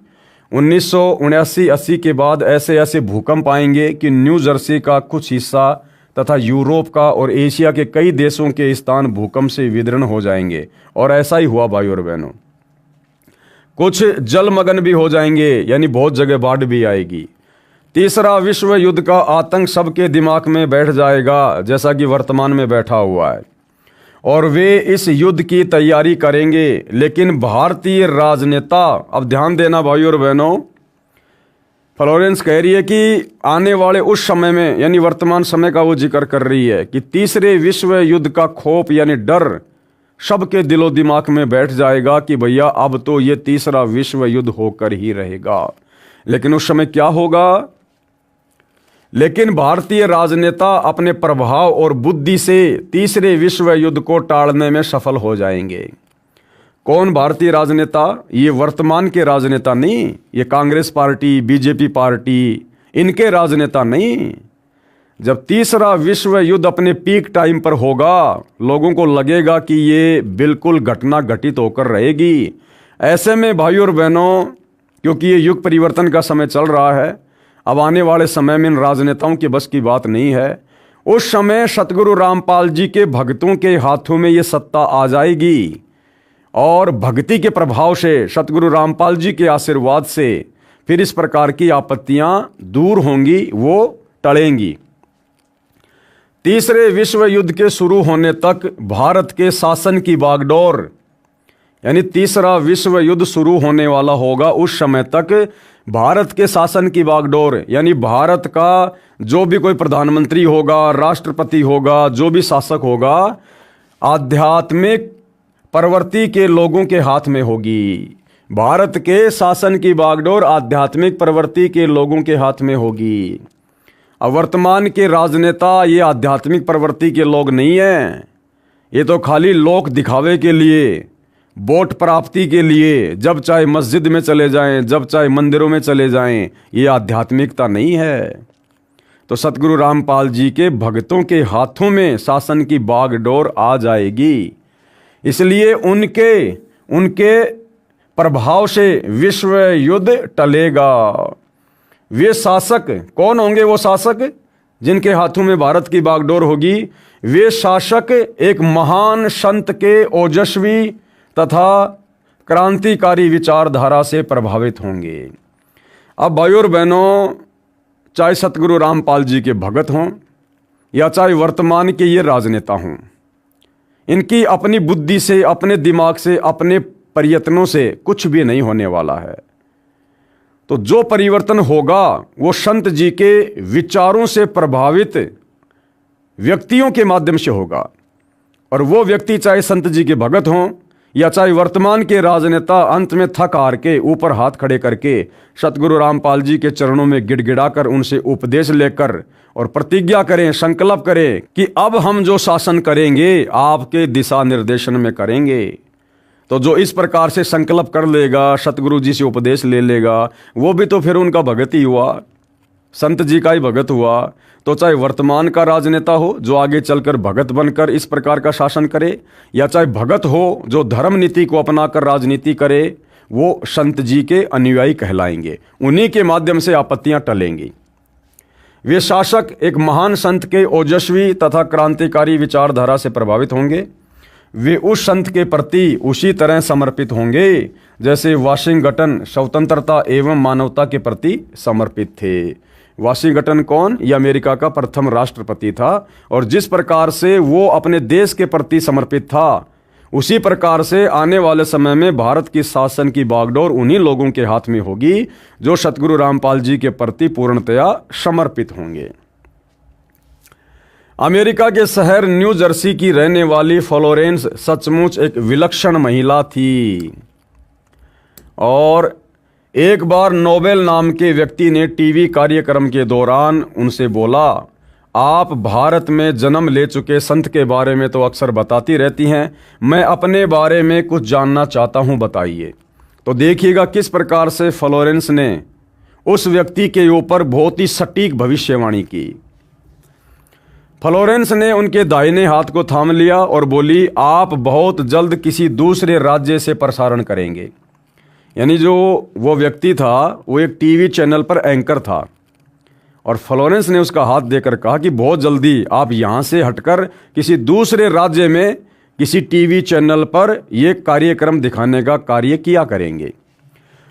1979-80 के बाद ऐसे ऐसे भूकंप आएंगे कि न्यू जर्सी का कुछ हिस्सा तथा यूरोप का और एशिया के कई देशों के स्थान भूकंप से विदीर्ण हो जाएंगे। और ऐसा ही हुआ भाई और बहनों। कुछ जलमग्न भी हो जाएंगे, यानी बहुत जगह बाढ़ भी आएगी। तीसरा विश्व युद्ध का आतंक सबके दिमाग में बैठ जाएगा, जैसा कि वर्तमान में बैठा हुआ है, और वे इस युद्ध की तैयारी करेंगे। लेकिन भारतीय राजनेता, अब ध्यान देना भाई और बहनों, फ्लोरेंस कह रही है कि आने वाले उस समय में, यानी वर्तमान समय का वो जिक्र कर रही है कि तीसरे विश्व युद्ध का खौफ यानी डर सबके दिलो दिमाग में बैठ जाएगा कि भैया अब तो ये तीसरा विश्व युद्ध होकर ही रहेगा। लेकिन उस समय क्या होगा? लेकिन भारतीय राजनेता अपने प्रभाव और बुद्धि से तीसरे विश्व युद्ध को टालने में सफल हो जाएंगे। कौन भारतीय राजनेता? ये वर्तमान के राजनेता नहीं, ये कांग्रेस पार्टी, बीजेपी पार्टी, इनके राजनेता नहीं। जब तीसरा विश्व युद्ध अपने पीक टाइम पर होगा, लोगों को लगेगा कि ये बिल्कुल घटना घटित होकर रहेगी। ऐसे में भाइयों और बहनों, क्योंकि ये युग परिवर्तन का समय चल रहा है, अब आने वाले समय में इन राजनेताओं के बस की बात नहीं है। उस समय सतगुरु रामपाल जी के भक्तों के हाथों में ये सत्ता आ जाएगी और भक्ति के प्रभाव से, सतगुरु रामपाल जी के आशीर्वाद से फिर इस प्रकार की आपत्तियां दूर होंगी, वो टलेंगी। तीसरे विश्व युद्ध के शुरू होने तक भारत के शासन की बागडोर, यानी तीसरा विश्व युद्ध शुरू होने वाला होगा, उस समय तक भारत के शासन की बागडोर, यानी भारत का जो भी कोई प्रधानमंत्री होगा, राष्ट्रपति होगा, जो भी शासक होगा, आध्यात्मिक प्रवृत्ति के लोगों के हाथ में होगी। भारत के शासन की बागडोर आध्यात्मिक प्रवृत्ति के लोगों के हाथ में होगी। अब वर्तमान के राजनेता ये आध्यात्मिक प्रवृत्ति के लोग नहीं हैं, ये तो खाली लोक दिखावे के लिए, वोट प्राप्ति के लिए, जब चाहे मस्जिद में चले जाएं, जब चाहे मंदिरों में चले जाएं, ये आध्यात्मिकता नहीं है। तो सतगुरु रामपाल जी के भक्तों के हाथों में शासन की बागडोर आ जाएगी, इसलिए उनके प्रभाव से विश्व युद्ध टलेगा। वे शासक कौन होंगे? वो शासक जिनके हाथों में भारत की बागडोर होगी, वे शासक एक महान संत के ओजस्वी तथा क्रांतिकारी विचारधारा से प्रभावित होंगे। अब भाइयों और बहनों, चाहे सतगुरु रामपाल जी के भगत हों या चाहे वर्तमान के ये राजनेता हों, इनकी अपनी बुद्धि से, अपने दिमाग से, अपने प्रयत्नों से कुछ भी नहीं होने वाला है। तो जो परिवर्तन होगा वो संत जी के विचारों से प्रभावित व्यक्तियों के माध्यम से होगा, और वो व्यक्ति चाहे संत जी के भगत हों या चाहे वर्तमान के राजनेता, अंत में थक हार के ऊपर हाथ खड़े करके सतगुरु रामपाल जी के चरणों में गिड़गिड़ाकर उनसे उपदेश लेकर और प्रतिज्ञा करें, संकल्प करें कि अब हम जो शासन करेंगे आपके दिशा निर्देशन में करेंगे। तो जो इस प्रकार से संकल्प कर लेगा, सतगुरु जी से उपदेश ले लेगा, वो भी तो फिर उनका भगत ही हुआ, संत जी का ही भगत हुआ। तो चाहे वर्तमान का राजनेता हो जो आगे चलकर भगत बनकर इस प्रकार का शासन करे, या चाहे भगत हो जो धर्म नीति को अपनाकर राजनीति करे, वो संत जी के अनुयायी कहलाएंगे। उन्हीं के माध्यम से आपत्तियां टलेंगी। वे शासक एक महान संत के ओजस्वी तथा क्रांतिकारी विचारधारा से प्रभावित होंगे। वे उस संत के प्रति उसी तरह समर्पित होंगे जैसे वाशिंगटन स्वतंत्रता एवं मानवता के प्रति समर्पित थे। वाशिंगटन कौन? ये अमेरिका का प्रथम राष्ट्रपति था, और जिस प्रकार से वो अपने देश के प्रति समर्पित था, उसी प्रकार से आने वाले समय में भारत की शासन की बागडोर उन्हीं लोगों के हाथ में होगी जो सतगुरु रामपाल जी के प्रति पूर्णतया समर्पित होंगे। अमेरिका के शहर न्यू जर्सी की रहने वाली फ्लोरेंस सचमुच एक विलक्षण महिला थी, और एक बार नोबेल नाम के व्यक्ति ने टीवी कार्यक्रम के दौरान उनसे बोला, आप भारत में जन्म ले चुके संत के बारे में तो अक्सर बताती रहती हैं, मैं अपने बारे में कुछ जानना चाहता हूं, बताइए। तो देखिएगा किस प्रकार से फ्लोरेंस ने उस व्यक्ति के ऊपर बहुत ही सटीक भविष्यवाणी की। फ्लोरेंस ने उनके दाहिने हाथ को थाम लिया और बोली, आप बहुत जल्द किसी दूसरे राज्य से प्रसारण करेंगे। यानी जो वो व्यक्ति था वो एक टीवी चैनल पर एंकर था, और फ्लोरेंस ने उसका हाथ देकर कहा कि बहुत जल्दी आप यहाँ से हटकर किसी दूसरे राज्य में किसी टीवी चैनल पर ये कार्यक्रम दिखाने का कार्य किया करेंगे।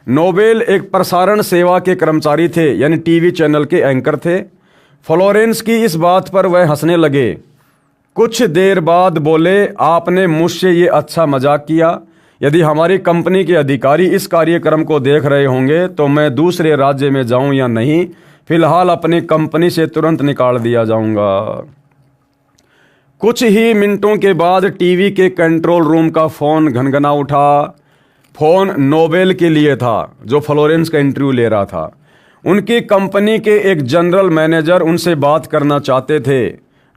नोबेल एक प्रसारण सेवा के कर्मचारी थे, यानी टीवी चैनल के एंकर थे। फ्लोरेंस की इस बात पर वह हंसने लगे। कुछ देर बाद बोले, आपने मुझसे ये अच्छा मजाक किया। यदि हमारी कंपनी के अधिकारी इस कार्यक्रम को देख रहे होंगे तो मैं दूसरे राज्य में जाऊं या नहीं, फिलहाल अपनी कंपनी से तुरंत निकाल दिया जाऊंगा। कुछ ही मिनटों के बाद टीवी के कंट्रोल रूम का फोन घनघना उठा। फोन नोबेल के लिए था जो फ्लोरेंस का इंटरव्यू ले रहा था। उनकी कंपनी के एक जनरल मैनेजर उनसे बात करना चाहते थे।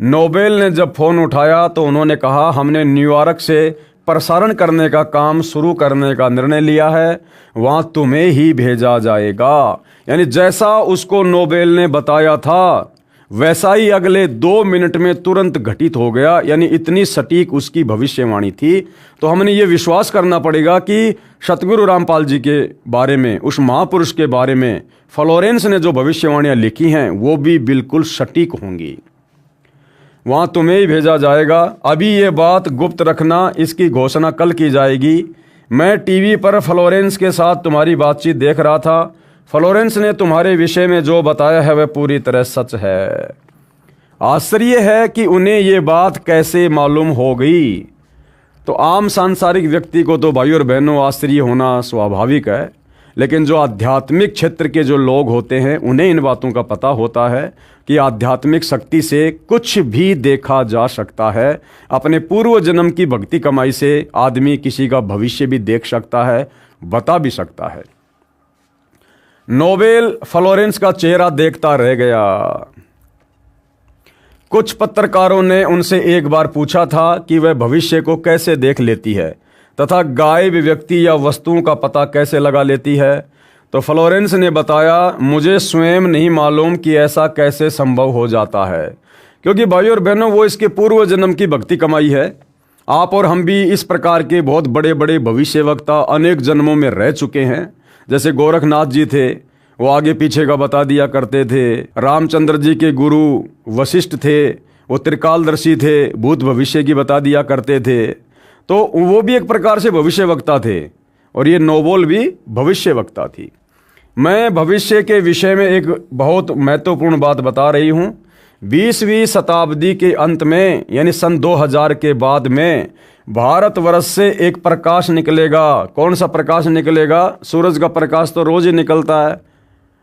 नोबेल ने जब फ़ोन उठाया तो उन्होंने कहा, हमने न्यूयॉर्क से प्रसारण करने का काम शुरू करने का निर्णय लिया है, वहाँ तुम्हें ही भेजा जाएगा। यानी जैसा उसको नोबेल ने बताया था वैसा ही अगले 2 मिनट में तुरंत घटित हो गया। यानी इतनी सटीक उसकी भविष्यवाणी थी। तो हमने ये विश्वास करना पड़ेगा कि सतगुरु रामपाल जी के बारे में, उस महापुरुष के बारे में फ्लोरेंस ने जो भविष्यवाणियाँ लिखी हैं वो भी बिल्कुल सटीक होंगी। वहाँ तुम्हें ही भेजा जाएगा। अभी ये बात गुप्त रखना, इसकी घोषणा कल की जाएगी। मैं टीवी पर फ्लोरेंस के साथ तुम्हारी बातचीत देख रहा था। फ्लोरेंस ने तुम्हारे विषय में जो बताया है वह पूरी तरह सच है। आश्चर्य है कि उन्हें ये बात कैसे मालूम हो गई। तो आम सांसारिक व्यक्ति को तो भाई और बहनों आश्चर्य होना स्वाभाविक है, लेकिन जो आध्यात्मिक क्षेत्र के जो लोग होते हैं उन्हें इन बातों का पता होता है कि आध्यात्मिक शक्ति से कुछ भी देखा जा सकता है। अपने पूर्व जन्म की भक्ति कमाई से आदमी किसी का भविष्य भी देख सकता है, बता भी सकता है। नोबेल फ्लोरेंस का चेहरा देखता रह गया। कुछ पत्रकारों ने उनसे एक बार पूछा था कि वह भविष्य को कैसे देख लेती है तथा गायब व्यक्ति या वस्तुओं का पता कैसे लगा लेती है। तो फ्लोरेंस ने बताया, मुझे स्वयं नहीं मालूम कि ऐसा कैसे संभव हो जाता है, क्योंकि भाई और बहनों वो इसके पूर्व जन्म की भक्ति कमाई है। आप और हम भी इस प्रकार के बहुत बड़े बड़े भविष्यवक्ता अनेक जन्मों में रह चुके हैं। जैसे गोरखनाथ जी थे, वो आगे पीछे का बता दिया करते थे। रामचंद्र जी के गुरु वशिष्ठ थे, वो त्रिकालदर्शी थे, भूत भविष्य की बता दिया करते थे। तो वो भी एक प्रकार से भविष्यवक्ता थे और ये नोबेल भी भविष्यवक्ता थी। मैं भविष्य के विषय में एक बहुत महत्वपूर्ण बात बता रही हूँ। 20वीं शताब्दी के अंत में यानी सन 2000 के बाद में भारतवर्ष से एक प्रकाश निकलेगा। कौन सा प्रकाश निकलेगा? सूरज का प्रकाश तो रोज ही निकलता है।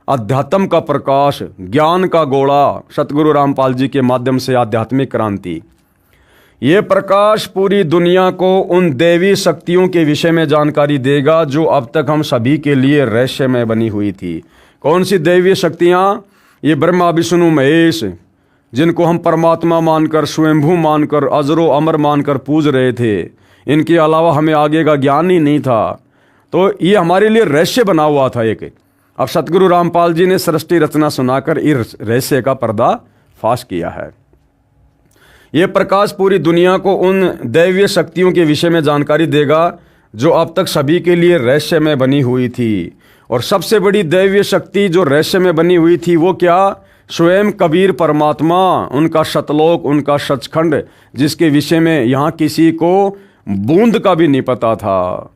अध्यात्म का प्रकाश, ज्ञान का गोला, सतगुरु रामपाल जी के माध्यम से आध्यात्मिक क्रांति। ये प्रकाश पूरी दुनिया को उन देवी शक्तियों के विषय में जानकारी देगा जो अब तक हम सभी के लिए रहस्यमय बनी हुई थी। कौन सी देवी शक्तियाँ? ये ब्रह्मा विष्णु महेश, जिनको हम परमात्मा मानकर, स्वयंभू मानकर, अजरो अमर मानकर पूज रहे थे। इनके अलावा हमें आगे का ज्ञान ही नहीं था। तो ये हमारे लिए रहस्य बना हुआ था एक। अब सतगुरु रामपाल जी ने सृष्टि रचना सुनाकर इस रहस्य का पर्दा फाश किया है। ये प्रकाश पूरी दुनिया को उन दैवीय शक्तियों के विषय में जानकारी देगा जो अब तक सभी के लिए रहस्यमय बनी हुई थी। और सबसे बड़ी दैवीय शक्ति जो रहस्यमय बनी हुई थी वो क्या? स्वयं कबीर परमात्मा, उनका सतलोक, उनका सचखंड, जिसके विषय में यहाँ किसी को बूंद का भी नहीं पता था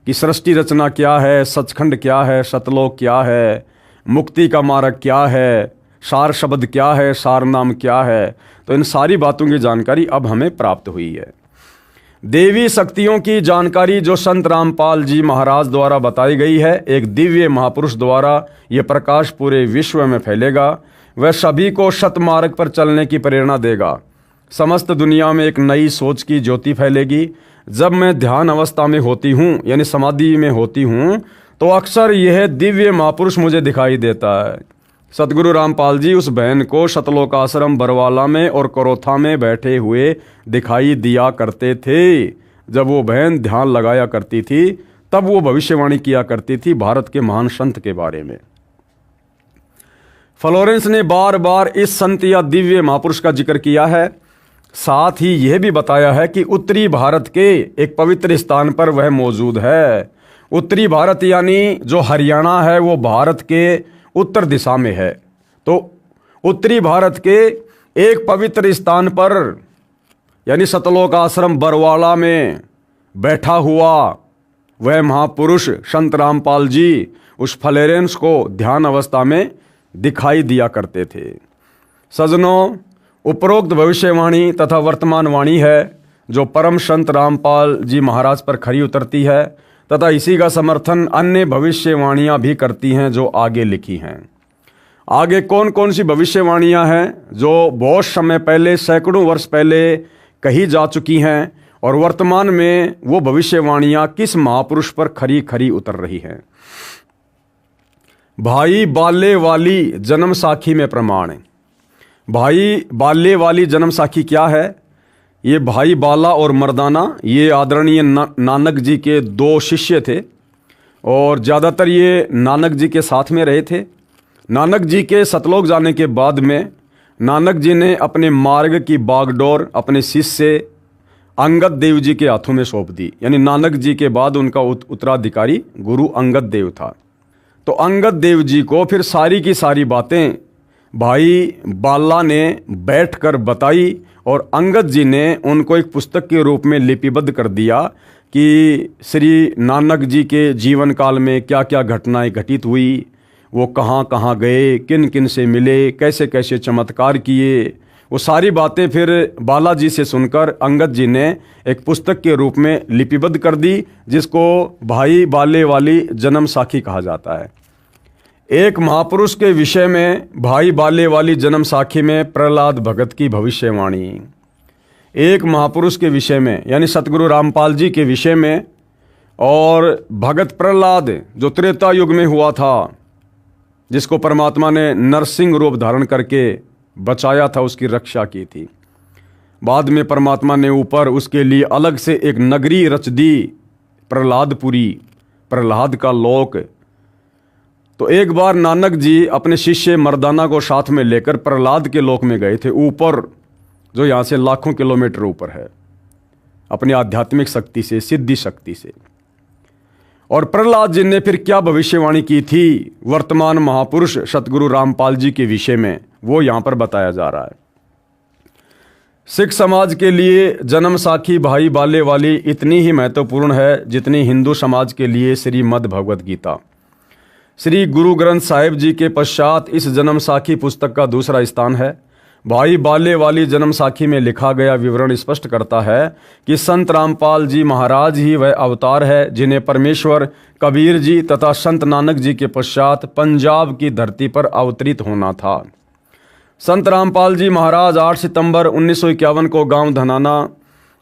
कि सृष्टि रचना क्या है, सचखंड क्या है, सतलोक क्या है, मुक्ति का मार्ग क्या है, सार शब्द क्या है, सार नाम क्या है। तो इन सारी बातों की जानकारी अब हमें प्राप्त हुई है। देवी शक्तियों की जानकारी जो संत रामपाल जी महाराज द्वारा बताई गई है, एक दिव्य महापुरुष द्वारा ये प्रकाश पूरे विश्व में फैलेगा। वह सभी को सतमार्ग पर चलने की प्रेरणा देगा। समस्त दुनिया में एक नई सोच की ज्योति फैलेगी। जब मैं ध्यान अवस्था में होती हूँ यानी समाधि में होती हूँ तो अक्सर यह दिव्य महापुरुष मुझे दिखाई देता है। सतगुरु रामपाल जी उस बहन को सतलोक आश्रम बरवाला में और करोथा में बैठे हुए दिखाई दिया करते थे। जब वो बहन ध्यान लगाया करती थी तब वो भविष्यवाणी किया करती थी भारत के महान संत के बारे में। फ्लोरेंस ने बार बार इस संत या दिव्य महापुरुष का जिक्र किया है। साथ ही यह भी बताया है कि उत्तरी भारत के एक पवित्र स्थान पर वह मौजूद है। उत्तरी भारत यानी जो हरियाणा है वो भारत के उत्तर दिशा में है। तो उत्तरी भारत के एक पवित्र स्थान पर यानी सतलोक आश्रम बरवाला में बैठा हुआ वह महापुरुष संत रामपाल जी उस फ्लोरेंस को ध्यान अवस्था में दिखाई दिया करते थे। सज्जनों, उपरोक्त भविष्यवाणी तथा वर्तमान वाणी है जो परम संत रामपाल जी महाराज पर खरी उतरती है तथा इसी का समर्थन अन्य भविष्यवाणियाँ भी करती हैं जो आगे लिखी हैं। आगे कौन कौन सी भविष्यवाणियाँ हैं जो बहुत समय पहले, सैकड़ों वर्ष पहले कही जा चुकी हैं और वर्तमान में वो भविष्यवाणियाँ किस महापुरुष पर खरी खरी उतर रही हैं। भाई बाले वाली जन्म साखी में प्रमाण। भाई बाले वाली जन्म साखी क्या है? ये भाई बाला और मर्दाना ये आदरणीय नानक जी के दो शिष्य थे और ज़्यादातर ये नानक जी के साथ में रहे थे। नानक जी के सतलोक जाने के बाद में नानक जी ने अपने मार्ग की बागडोर अपने शिष्य अंगद देव जी के हाथों में सौंप दी। यानी नानक जी के बाद उनका उत्तराधिकारी गुरु अंगद देव था। तो अंगद देव जी को फिर सारी की सारी बातें भाई बाला ने बैठकर बताई और अंगद जी ने उनको एक पुस्तक के रूप में लिपिबद्ध कर दिया कि श्री नानक जी के जीवन काल में क्या क्या घटनाएं घटित हुई, वो कहाँ कहाँ गए, किन किन से मिले, कैसे कैसे चमत्कार किए, वो सारी बातें फिर बालाजी से सुनकर अंगद जी ने एक पुस्तक के रूप में लिपिबद्ध कर दी, जिसको भाई बाले वाली जन्म साखी कहा जाता है। एक महापुरुष के विषय में भाई बाले वाली जन्म साखी में प्रहलाद भगत की भविष्यवाणी। एक महापुरुष के विषय में यानी सतगुरु रामपाल जी के विषय में और भगत प्रहलाद जो त्रेता युग में हुआ था, जिसको परमात्मा ने नरसिंह रूप धारण करके बचाया था, उसकी रक्षा की थी। बाद में परमात्मा ने ऊपर उसके लिए अलग से एक नगरी रच दी, प्रहलादपुरी, प्रहलाद का लोक। तो एक बार नानक जी अपने शिष्य मर्दाना को साथ में लेकर प्रहलाद के लोक में गए थे, ऊपर जो यहाँ से लाखों किलोमीटर ऊपर है, अपनी आध्यात्मिक शक्ति से, सिद्धि शक्ति से। और प्रहलाद जी ने फिर क्या भविष्यवाणी की थी वर्तमान महापुरुष सतगुरु रामपाल जी के विषय में, वो यहाँ पर बताया जा रहा है। सिख समाज के लिए जन्म साखी भाई बाले वाली इतनी ही महत्वपूर्ण है जितनी हिंदू समाज के लिए श्रीमद् भगवद गीता। श्री गुरु ग्रंथ साहिब जी के पश्चात इस जन्म साखी पुस्तक का दूसरा स्थान है। भाई बाले वाली जन्म साखी में लिखा गया विवरण स्पष्ट करता है कि संत रामपाल जी महाराज ही वह अवतार है जिन्हें परमेश्वर कबीर जी तथा संत नानक जी के पश्चात पंजाब की धरती पर अवतरित होना था। संत रामपाल जी महाराज 8 सितंबर 1951 को गांव धनाना,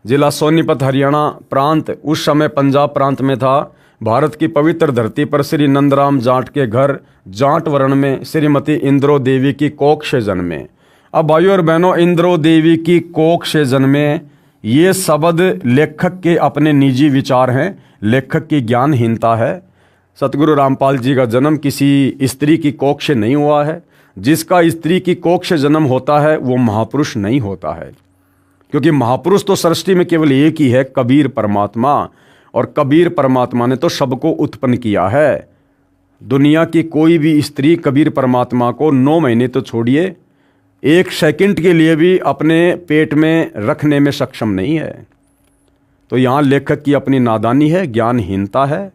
जिला सोनीपत, हरियाणा प्रांत, उस समय पंजाब प्रांत में था, भारत की पवित्र धरती पर श्री नंदराम जाट के घर जाट वर्ण में श्रीमती इंद्रो देवी की कोख से जन्मे। अब भाइयों और बहनों, इंद्रो देवी की कोख से जन्मे, ये शब्द लेखक के अपने निजी विचार हैं, लेखक की ज्ञानहीनता है। सतगुरु रामपाल जी का जन्म किसी स्त्री की कोख से नहीं हुआ है। जिसका स्त्री की कोख से जन्म होता है वो महापुरुष नहीं होता है, क्योंकि महापुरुष तो सृष्टि में केवल एक ही है, कबीर परमात्मा। और कबीर परमात्मा ने तो सबको उत्पन्न किया है। दुनिया की कोई भी स्त्री कबीर परमात्मा को 9 महीने तो छोड़िए, 1 सेकंड के लिए भी अपने पेट में रखने में सक्षम नहीं है। तो यहाँ लेखक की अपनी नादानी है, ज्ञानहीनता है।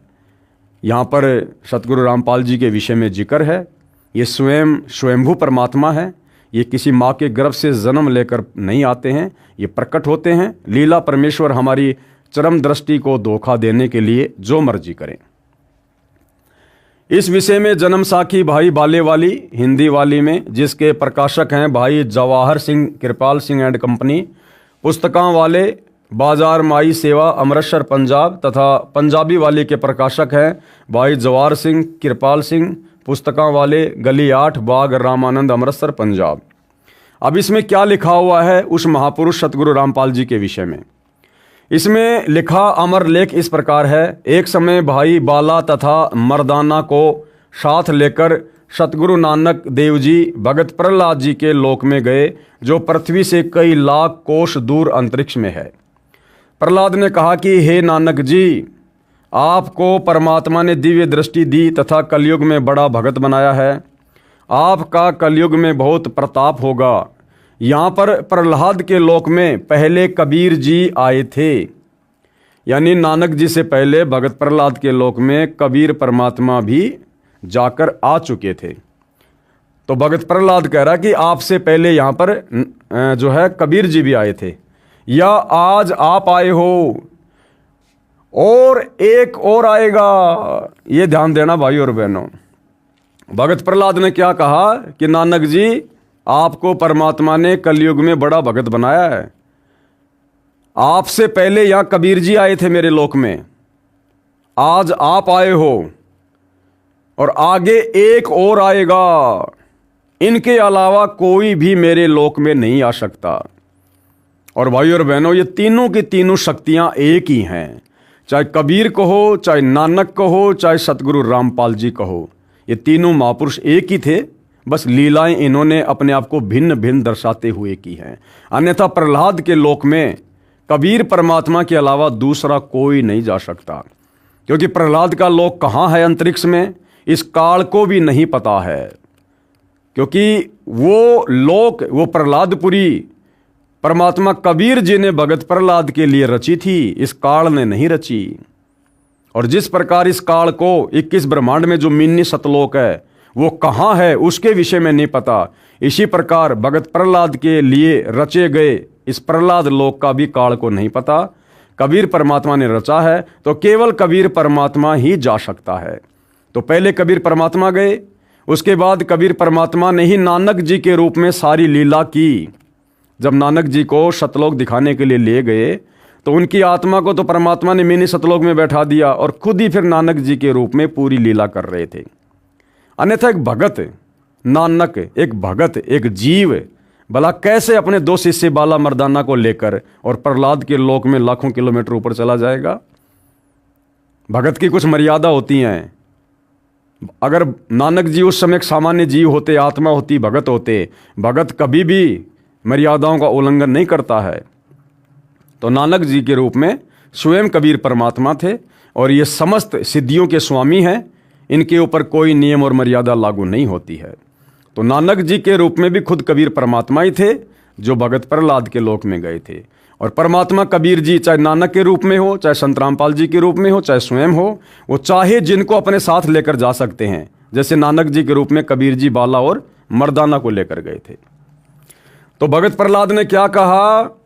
यहाँ पर सतगुरु रामपाल जी के विषय में जिक्र है। ये स्वयं स्वयंभू परमात्मा है, ये किसी माँ के गर्भ से जन्म लेकर नहीं आते हैं, ये प्रकट होते हैं। लीला परमेश्वर हमारी चरम दृष्टि को धोखा देने के लिए जो मर्जी करें। इस विषय में जन्म साखी भाई बाले वाली हिंदी वाली में, जिसके प्रकाशक हैं भाई जवाहर सिंह कृपाल सिंह एंड कंपनी, पुस्तकां वाले बाजार माई सेवा अमृतसर पंजाब, तथा पंजाबी वाले के प्रकाशक हैं भाई जवाहर सिंह कृपाल सिंह, पुस्तकां वाले गली 8 बाग रामानंद अमृतसर पंजाब। अब इसमें क्या लिखा हुआ है उस महापुरुष सतगुरु रामपाल जी के विषय में? इसमें लिखा अमर लेख इस प्रकार है। एक समय भाई बाला तथा मर्दाना को साथ लेकर सतगुरु नानक देव जी भगत प्रहलाद जी के लोक में गए, जो पृथ्वी से कई लाख कोस दूर अंतरिक्ष में है। प्रहलाद ने कहा कि हे नानक जी, आपको परमात्मा ने दिव्य दृष्टि दी तथा कलयुग में बड़ा भगत बनाया है। आपका कलयुग में बहुत प्रताप होगा। यहाँ पर प्रहलाद के लोक में पहले कबीर जी आए थे, यानी नानक जी से पहले भगत प्रहलाद के लोक में कबीर परमात्मा भी जाकर आ चुके थे। तो भगत प्रहलाद कह रहा कि आपसे पहले यहाँ पर जो है कबीर जी भी आए थे, या आज आप आए हो और एक और आएगा। ये ध्यान देना भाई और बहनों। भगत प्रहलाद ने क्या कहा कि नानक जी, आपको परमात्मा ने कलयुग में बड़ा भगत बनाया है। आपसे पहले यहाँ कबीर जी आए थे मेरे लोक में, आज आप आए हो और आगे एक और आएगा, इनके अलावा कोई भी मेरे लोक में नहीं आ सकता। और भाई और बहनों, ये तीनों की तीनों शक्तियां एक ही हैं। चाहे कबीर कहो, चाहे नानक कहो, चाहे सतगुरु रामपाल जी कहो, ये तीनों महापुरुष एक ही थे, बस लीलाएं इन्होंने अपने आप को भिन्न भिन्न दर्शाते हुए की हैं। अन्यथा प्रहलाद के लोक में कबीर परमात्मा के अलावा दूसरा कोई नहीं जा सकता, क्योंकि प्रहलाद का लोक कहाँ है अंतरिक्ष में, इस काल को भी नहीं पता है। क्योंकि वो लोक, वो प्रहलादपुरी परमात्मा कबीर जी ने भगत प्रहलाद के लिए रची थी, इस काल ने नहीं रची। और जिस प्रकार इस काल को 21 ब्रह्मांड में जो मिनी सतलोक है वो कहाँ है उसके विषय में नहीं पता, इसी प्रकार भगत प्रहलाद के लिए रचे गए इस प्रहलाद लोक का भी काल को नहीं पता। कबीर परमात्मा ने रचा है तो केवल कबीर परमात्मा ही जा सकता है। तो पहले कबीर परमात्मा गए, उसके बाद कबीर परमात्मा ने ही नानक जी के रूप में सारी लीला की। जब नानक जी को सतलोक दिखाने के लिए ले गए तो उनकी आत्मा को तो परमात्मा ने मिनी सतलोक में बैठा दिया और खुद ही फिर नानक जी के रूप में पूरी लीला कर रहे थे। अन्यथा एक भगत नानक, एक भगत, एक जीव भला कैसे अपने दो शिष्य बाला मर्दाना को लेकर और प्रहलाद के लोक में लाखों किलोमीटर ऊपर चला जाएगा। भगत की कुछ मर्यादा होती हैं। अगर नानक जी उस समय एक सामान्य जीव होते, आत्मा होती, भगत होते, भगत कभी भी मर्यादाओं का उल्लंघन नहीं करता है। तो नानक जी के रूप में स्वयं कबीर परमात्मा थे और ये समस्त सिद्धियों के स्वामी हैं, इनके ऊपर कोई नियम और मर्यादा लागू नहीं होती है। तो नानक जी के रूप में भी खुद कबीर परमात्मा ही थे जो भगत प्रहलाद के लोक में गए थे। और परमात्मा कबीर जी चाहे नानक के रूप में हो, चाहे संत रामपाल जी के रूप में हो, चाहे स्वयं हो, वो चाहे जिनको अपने साथ लेकर जा सकते हैं। जैसे नानक जी के रूप में कबीर जी बाला और मर्दाना को लेकर गए थे। तो भगत प्रहलाद ने क्या कहा,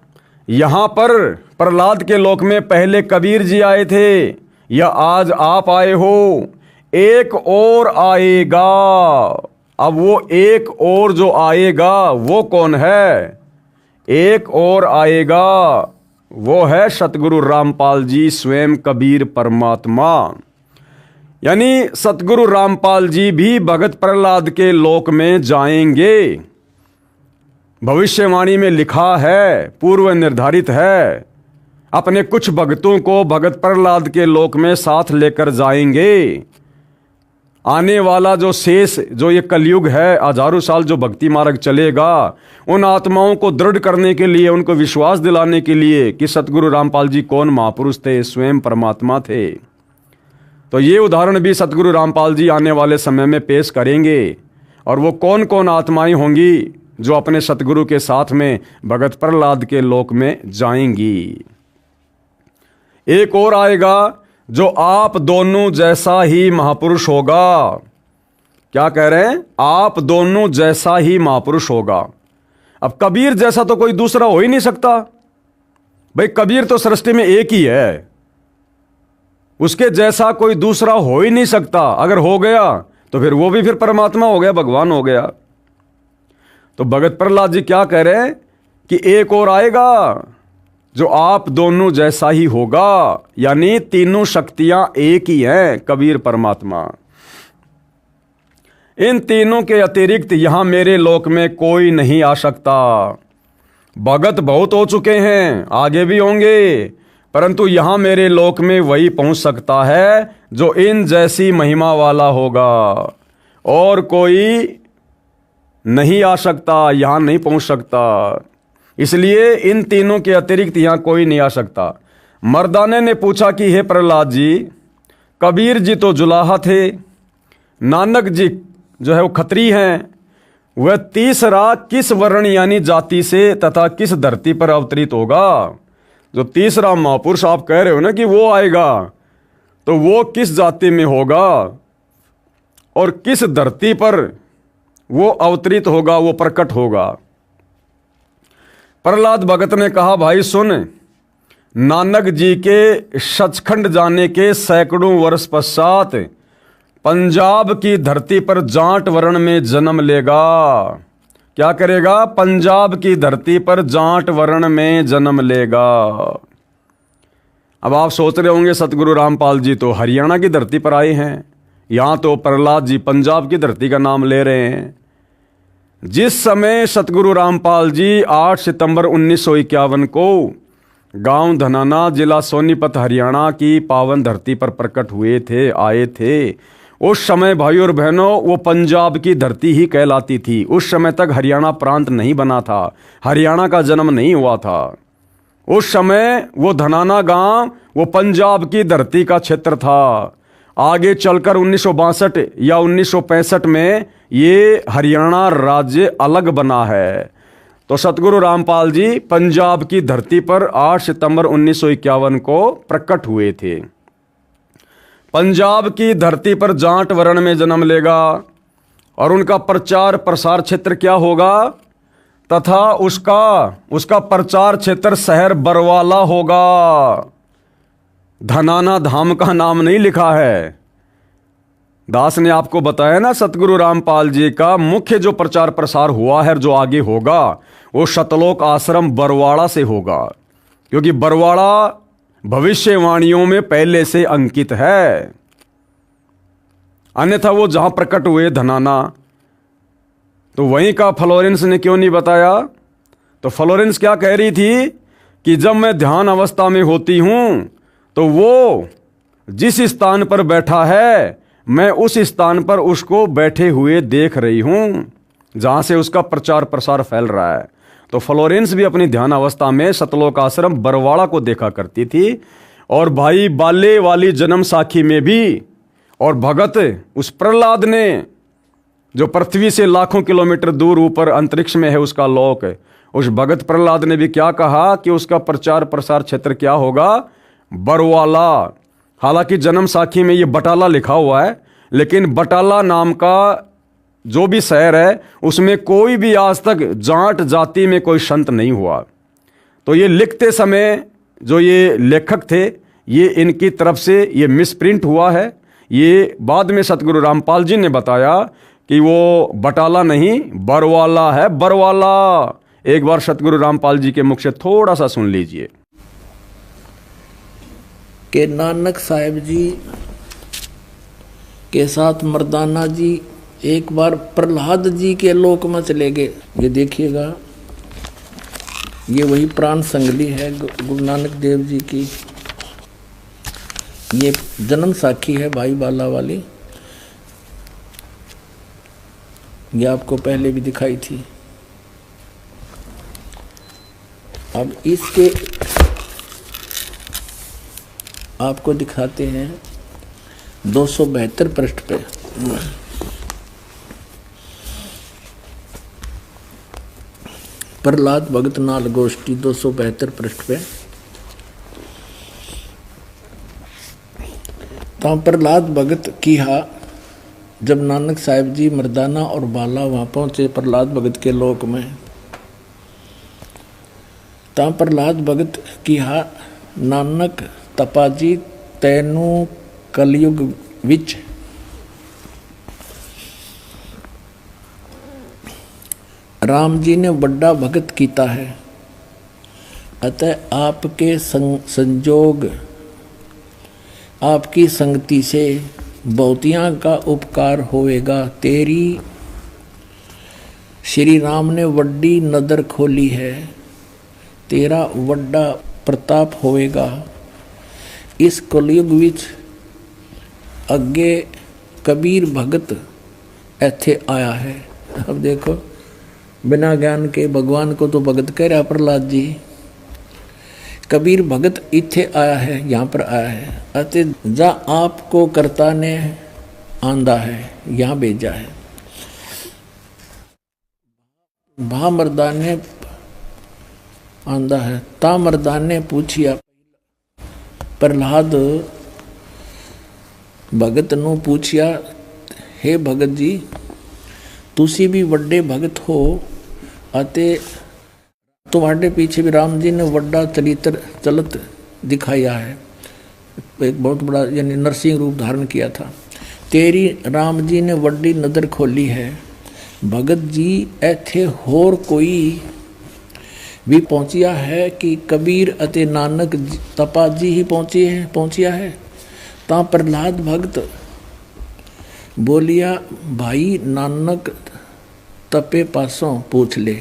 यहां पर प्रहलाद के लोक में पहले कबीर जी आए थे या आज आप आए हो, एक और आएगा। अब वो एक और जो आएगा वो कौन है? एक और आएगा वो है सतगुरु रामपाल जी स्वयं कबीर परमात्मा। यानी सतगुरु रामपाल जी भी भगत प्रहलाद के लोक में जाएंगे। भविष्यवाणी में लिखा है, पूर्व निर्धारित है, अपने कुछ भक्तों को भगत प्रहलाद के लोक में साथ लेकर जाएंगे। आने वाला जो शेष, जो ये कलयुग है, हजारों साल जो भक्ति मार्ग चलेगा, उन आत्माओं को दृढ़ करने के लिए, उनको विश्वास दिलाने के लिए कि सतगुरु रामपाल जी कौन महापुरुष थे, स्वयं परमात्मा थे। तो ये उदाहरण भी सतगुरु रामपाल जी आने वाले समय में पेश करेंगे। और वो कौन कौन आत्माएं होंगी जो अपने सतगुरु के साथ में भगत प्रहलाद के लोक में जाएंगी। एक और आएगा जो आप दोनों जैसा ही महापुरुष होगा। क्या कह रहे हैं? आप दोनों जैसा ही महापुरुष होगा। अब कबीर जैसा तो कोई दूसरा हो ही नहीं सकता भाई, कबीर तो सृष्टि में एक ही है, उसके जैसा कोई दूसरा हो ही नहीं सकता। अगर हो गया तो फिर वो भी फिर परमात्मा हो गया, भगवान हो गया। तो भगत प्रहलाद जी क्या कह रहे हैं कि एक और आएगा जो आप दोनों जैसा ही होगा, यानी तीनों शक्तियां एक ही हैं, कबीर परमात्मा। इन तीनों के अतिरिक्त यहां मेरे लोक में कोई नहीं आ सकता। भगत बहुत हो चुके हैं, आगे भी होंगे, परंतु यहां मेरे लोक में वही पहुंच सकता है जो इन जैसी महिमा वाला होगा। और कोई नहीं आ सकता, यहां नहीं पहुंच सकता। इसलिए इन तीनों के अतिरिक्त यहां कोई नहीं आ सकता। मर्दाने ने पूछा कि हे प्रहलाद जी, कबीर जी तो जुलाहा थे, नानक जी जो है वो खत्री हैं, वह तीसरा किस वर्ण यानी जाति से तथा किस धरती पर अवतरित होगा? जो तीसरा महापुरुष आप कह रहे हो ना कि वो आएगा, तो वो किस जाति में होगा और किस धरती पर वो अवतरित होगा, वो प्रकट होगा? प्रहलाद भगत ने कहा, भाई सुन, नानक जी के सचखंड जाने के सैकड़ों वर्ष पश्चात पंजाब की धरती पर जाट वर्ण में जन्म लेगा। क्या करेगा? पंजाब की धरती पर जाट वर्ण में जन्म लेगा। अब आप सोच रहे होंगे सतगुरु रामपाल जी तो हरियाणा की धरती पर आए हैं, यहाँ तो प्रहलाद जी पंजाब की धरती का नाम ले रहे हैं। जिस समय सतगुरु रामपाल जी 8 सितंबर 1951 को गांव धनाना, जिला सोनीपत, हरियाणा की पावन धरती पर प्रकट हुए थे, आए थे, उस समय भाई और बहनों वो पंजाब की धरती ही कहलाती थी। उस समय तक हरियाणा प्रांत नहीं बना था, हरियाणा का जन्म नहीं हुआ था। उस समय वो धनाना गांव वो पंजाब की धरती का क्षेत्र था। आगे चलकर 1962 या 1965 में ये हरियाणा राज्य अलग बना है। तो सतगुरु रामपाल जी पंजाब की धरती पर 8 सितंबर 1951 को प्रकट हुए थे। पंजाब की धरती पर जाट वर्ण में जन्म लेगा और उनका प्रचार प्रसार क्षेत्र क्या होगा, तथा उसका प्रचार क्षेत्र शहर बरवाला होगा। धनाना धाम का नाम नहीं लिखा है। दास ने आपको बताया ना, सतगुरु रामपाल जी का मुख्य जो प्रचार प्रसार हुआ है, जो आगे होगा, वो सतलोक आश्रम बरवाड़ा से होगा, क्योंकि बरवाड़ा भविष्यवाणियों में पहले से अंकित है। अन्यथा वो जहां प्रकट हुए धनाना, तो वहीं का फ्लोरेंस ने क्यों नहीं बताया? तो फ्लोरेंस क्या कह रही थी कि जब मैं ध्यान अवस्था में होती हूं तो वो जिस स्थान पर बैठा है, मैं उस स्थान पर उसको बैठे हुए देख रही हूं, जहां से उसका प्रचार प्रसार फैल रहा है। तो फ्लोरेंस भी अपनी ध्यान अवस्था में सतलोक आश्रम बरवाड़ा को देखा करती थी। और भाई बाले वाली जन्म साखी में भी, और भगत उस प्रहलाद ने, जो पृथ्वी से लाखों किलोमीटर दूर ऊपर अंतरिक्ष में है उसका लोक, उस भगत प्रहलाद ने भी क्या कहा कि उसका प्रचार प्रसार क्षेत्र क्या होगा? बरवाला। हालांकि जन्म साखी में ये बटाला लिखा हुआ है, लेकिन बटाला नाम का जो भी शहर है उसमें कोई भी आज तक जाट जाति में कोई संत नहीं हुआ। तो ये लिखते समय जो ये लेखक थे, ये इनकी तरफ से ये मिसप्रिंट हुआ है। ये बाद में सतगुरु रामपाल जी ने बताया कि वो बटाला नहीं बरवाला है, बरवाला। एक बार सतगुरु रामपाल जी के मुख से थोड़ा सा सुन लीजिए
कि नानक साहिब जी के साथ मर्दाना जी एक बार प्रहलाद जी के लोक में चले गए। ये देखिएगा, ये वही प्राण संगली है गुरु नानक देव जी की। ये जन्म साखी है भाई बाला वाली, ये आपको पहले भी दिखाई थी। अब इसके आपको दिखाते हैं 272 पृष्ठ पे। प्रहलाद भगत नाल गोष्ठी 272 पृष्ठ पे। तो प्रहलाद भगत की जब नानक साहिब जी मर्दाना और बाला वहां पहुंचे प्रहलाद भगत के लोक में, तो प्रहलाद भगत की नानक तपाजी तैनू कलयुग विच राम जी ने बड़ा भगत कीता है, अतः आपके संजोग आपकी संगति से बहुतियां का उपकार होएगा। तेरी श्री राम ने वड्डी नदर खोली है, तेरा वड्डा प्रताप होएगा। इस कलयुग विच अगे कबीर भगत ऐथे आया है। अब देखो, बिना ज्ञान के भगवान को तो भगत कह रहा प्रहलाद जी। कबीर भगत इथे आया है, यहाँ पर आया है, अतः जा आपको कर्ता ने आंदा है, यहाँ भेजा है। भा मर्दान ने आंदा है, ता मर्दान ने पूछिया प्रहलाद भगत नू पूछिया, हे भगत जी तुसी भी वड्डे भगत हो, अते तुम्हारे पीछे भी राम जी ने वड्डा चरित्र चलत दिखाया है, एक बहुत बड़ा यानी नरसिंह रूप धारण किया था। तेरी राम जी ने वड्डी नदर खोली है। भगत जी ऐथे होर कोई भी पहुंचिया है कि कबीर अते नानक तपा जी ही पहुंचिया है। ता प्रहलाद भगत बोलिया भाई नानक तपे पासों पूछ ले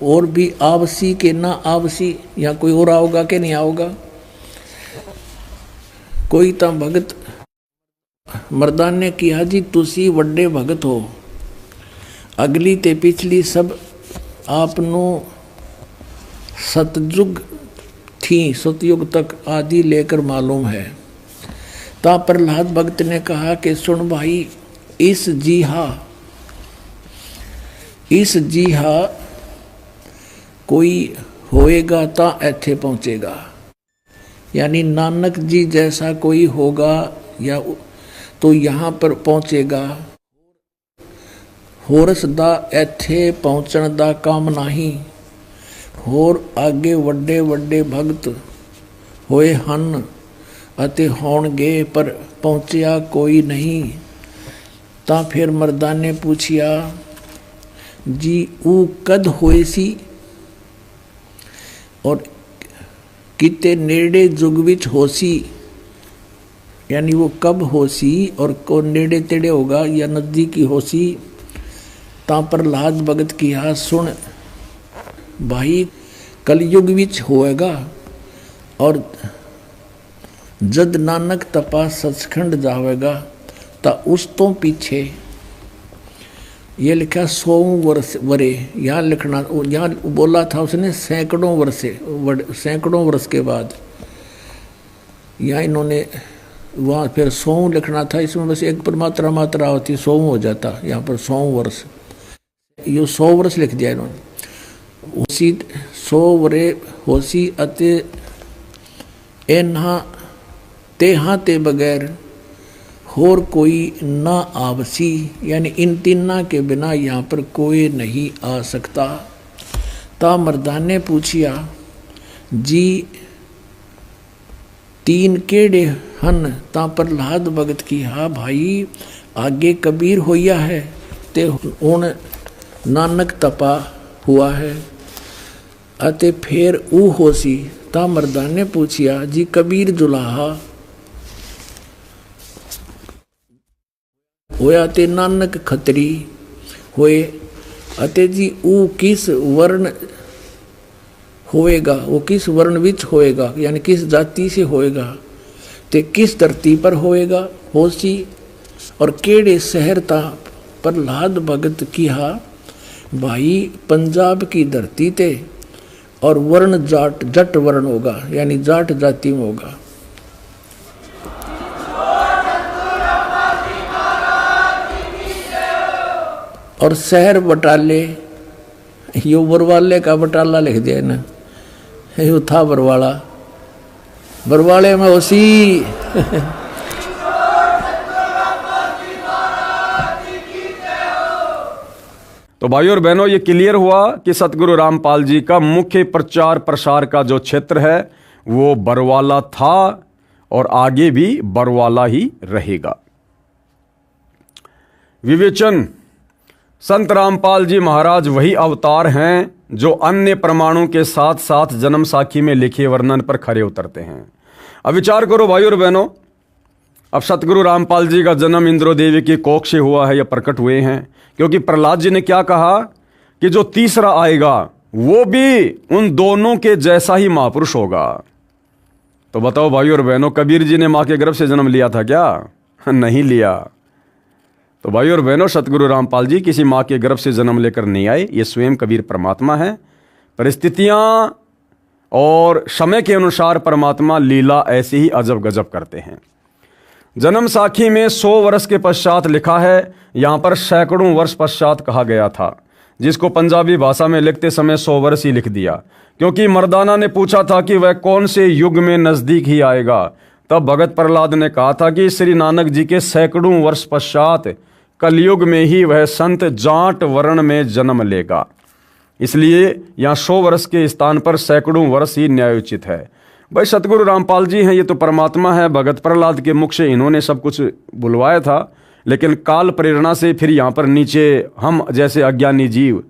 और भी आवसी के ना आवसी, या कोई और आओगा कि नहीं आओगा। कोई तो भगत मर्दान ने किया जी तुसी वड्डे भगत हो, अगली ते पिछली सब आपनो सतयुग थी, सतयुग तक आदि लेकर मालूम है। ता प्रहलाद भगत ने कहा कि सुन भाई, इस जीहा कोई होएगा ता ऐथे पहुंचेगा, यानी नानक जी जैसा कोई होगा या तो यहाँ पर पहुंचेगा। होरस दा ऐथे पहुंचण दा काम नहीं, होर आगे वड्डे वड्डे भगत होए हन अते होणगे, पर पहुंचिया कोई नहीं। ता फिर मर्दा ने पूछिया जी ऊ कद होए सी, और किते नेड़े जुग विच होसी, यानी वो कब होसी और को नेड़े तेड़े होगा या नजदीकी होसी। ता प्रहलाद भगत किया सुन भाई, कलयुग विच होएगा, और जद नानक तपा सचखंड जावेगा ता उस तो पीछे ये लिखा 100 वर्ष वरे, यहाँ लिखना, यहाँ बोला था उसने सैकड़ों वर्ष के बाद, यहाँ इन्होंने वहाँ फिर 100 लिखना था, इसमें बस एक पर मात्रा होती 100 हो जाता, यहाँ पर 100 वर्ष, ये 100 वर्ष लिख दिया इन्होंने। उसी 100 वरे होसी अते एना तेहा ते बगैर होर कोई ना आवसी, यानी इन तीना के बिना यहाँ पर कोई नहीं आ सकता। ता मर्दान ने पूछिया जी तीन केड़े हन। ता प्रहलाद भगत की हा भाई, आगे कबीर होया है ते हुण नानक तपा हुआ है, अते फिर ऊ होसी। ता मर्दान ने पूछिया जी कबीर जुलाहा होया ते नानक खतरी होए, अते जी ऊ किस वर्ण होएगा, वो किस वर्ण विच होएगा, यानी किस जाति से होएगा, ते किस धरती पर होएगा होसी, और केड़े शहर ता। प्रहलाद भगत किहा भाई पंजाब की धरती ते, और वर्ण जट वर्ण होगा, यानी जाट जाति में होगा। और शहर बटाले, यो बरवाले का बटाला लिख दिया ना, यो था बरवाले में उसी
तो भाइयों और बहनों, ये क्लियर हुआ कि सतगुरु रामपाल जी का मुख्य प्रचार प्रसार का जो क्षेत्र है वो बरवाला था और आगे भी बरवाला ही रहेगा। विवेचन, संत रामपाल जी महाराज वही अवतार हैं जो अन्य प्रमाणों के साथ साथ जन्म साखी में लिखे वर्णन पर खरे उतरते हैं। अब विचार करो भाइयों और बहनों, अब सतगुरु रामपाल जी का जन्म इंद्रो देवी की कोख से हुआ है या प्रकट हुए हैं, क्योंकि प्रहलाद जी ने क्या कहा कि जो तीसरा आएगा वो भी उन दोनों के जैसा ही महापुरुष होगा। तो बताओ भाइयों और बहनों, कबीर जी ने मां के गर्भ से जन्म लिया था क्या? नहीं लिया। तो भाइयों और बहनों, सतगुरु रामपाल जी किसी मां के गर्भ से जन्म लेकर नहीं आए, ये स्वयं कबीर परमात्मा है। परिस्थितियां और समय के अनुसार परमात्मा लीला ऐसे ही अजब गजब करते हैं। जन्म साखी में 100 वर्ष के पश्चात लिखा है, यहाँ पर सैकड़ों वर्ष पश्चात कहा गया था, जिसको पंजाबी भाषा में लिखते समय 100 वर्ष ही लिख दिया, क्योंकि मर्दाना ने पूछा था कि वह कौन से युग में नजदीक ही आएगा। तब भगत प्रहलाद ने कहा था कि श्री नानक जी के सैकड़ों वर्ष पश्चात कलयुग में ही वह संत जाट वर्ण में जन्म लेगा। इसलिए यहाँ 100 वर्ष के स्थान पर सैकड़ों वर्ष ही न्यायोचित है। भाई सतगुरु रामपाल जी हैं, ये तो परमात्मा है। भगत प्रहलाद के मुख से इन्होंने सब कुछ बुलवाया था, लेकिन काल प्रेरणा से फिर यहाँ पर नीचे हम जैसे अज्ञानी जीव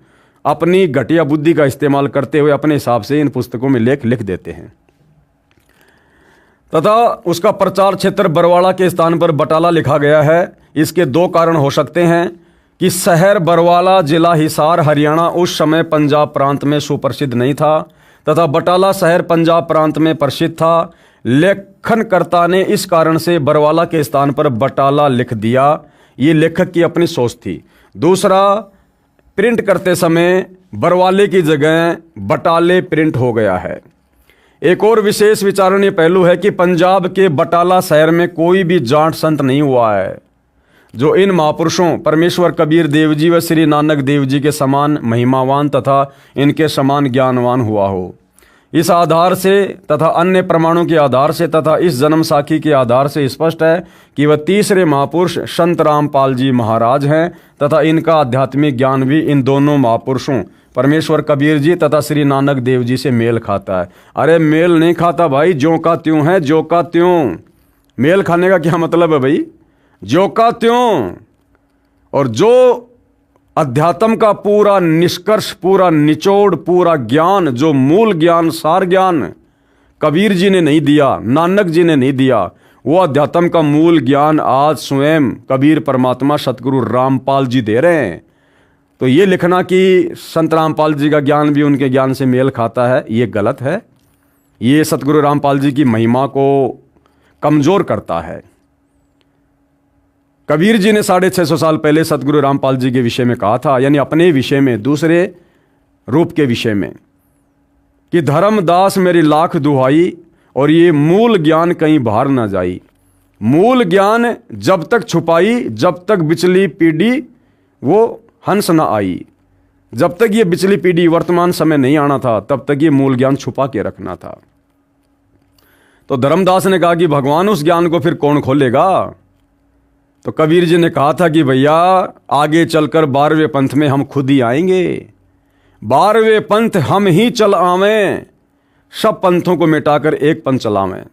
अपनी घटिया बुद्धि का इस्तेमाल करते हुए अपने हिसाब से इन पुस्तकों में लेख लिख देते हैं। तथा उसका प्रचार क्षेत्र बरवाड़ा के स्थान पर बटाला लिखा गया है। इसके दो कारण हो सकते हैं कि शहर बरवाला जिला हिसार हरियाणा उस समय पंजाब प्रांत में सुप्रसिद्ध नहीं था तथा बटाला शहर पंजाब प्रांत में प्रसिद्ध था। लेखनकर्ता ने इस कारण से बरवाला के स्थान पर बटाला लिख दिया। ये लेखक की अपनी सोच थी। दूसरा, प्रिंट करते समय बरवाले की जगह बटाले प्रिंट हो गया है। एक और विशेष विचारणीय पहलू है कि पंजाब के बटाला शहर में कोई भी जाट संत नहीं हुआ है जो इन महापुरुषों परमेश्वर कबीर देव जी व श्री नानक देव जी के समान महिमावान तथा इनके समान ज्ञानवान हुआ हो। इस आधार से तथा अन्य प्रमाणों के आधार से तथा इस जन्म साखी के आधार से स्पष्ट है कि वह तीसरे महापुरुष संत रामपाल जी महाराज हैं तथा इनका आध्यात्मिक ज्ञान भी इन दोनों महापुरुषों परमेश्वर कबीर जी तथा श्री नानक देव जी से मेल खाता है। अरे मेल नहीं खाता भाई, ज्यों का त्यों है, ज्यों का त्यों। मेल खाने का क्या मतलब है भाई? ज्यों का त्यों। और जो अध्यात्म का पूरा निष्कर्ष, पूरा निचोड़, पूरा ज्ञान, जो मूल ज्ञान, सार ज्ञान कबीर जी ने नहीं दिया, नानक जी ने नहीं दिया, वो अध्यात्म का मूल ज्ञान आज स्वयं कबीर परमात्मा सतगुरु रामपाल जी दे रहे हैं। तो ये लिखना कि संत रामपाल जी का ज्ञान भी उनके ज्ञान से मेल खाता है, ये गलत है। ये सतगुरु रामपाल जी की महिमा को कमजोर करता है। कबीर जी ने 650 साल पहले सतगुरु रामपाल जी के विषय में कहा था, यानी अपने विषय में, दूसरे रूप के विषय में, कि धर्मदास मेरी लाख दुहाई और ये मूल ज्ञान कहीं बाहर ना जाई। मूल ज्ञान जब तक छुपाई, जब तक बिचली पीढ़ी वो हंस ना आई। जब तक ये बिचली पीढ़ी वर्तमान समय नहीं आना था, तब तक ये मूल ज्ञान छुपा के रखना था। तो धर्मदास ने कहा कि भगवान उस ज्ञान को फिर कौन खोलेगा? तो कबीर जी ने कहा था कि भैया आगे चलकर 12वें पंथ में हम खुद ही आएंगे। 12वें पंथ हम ही चल आवें, सब पंथों को मिटाकर एक पंथ चलावें।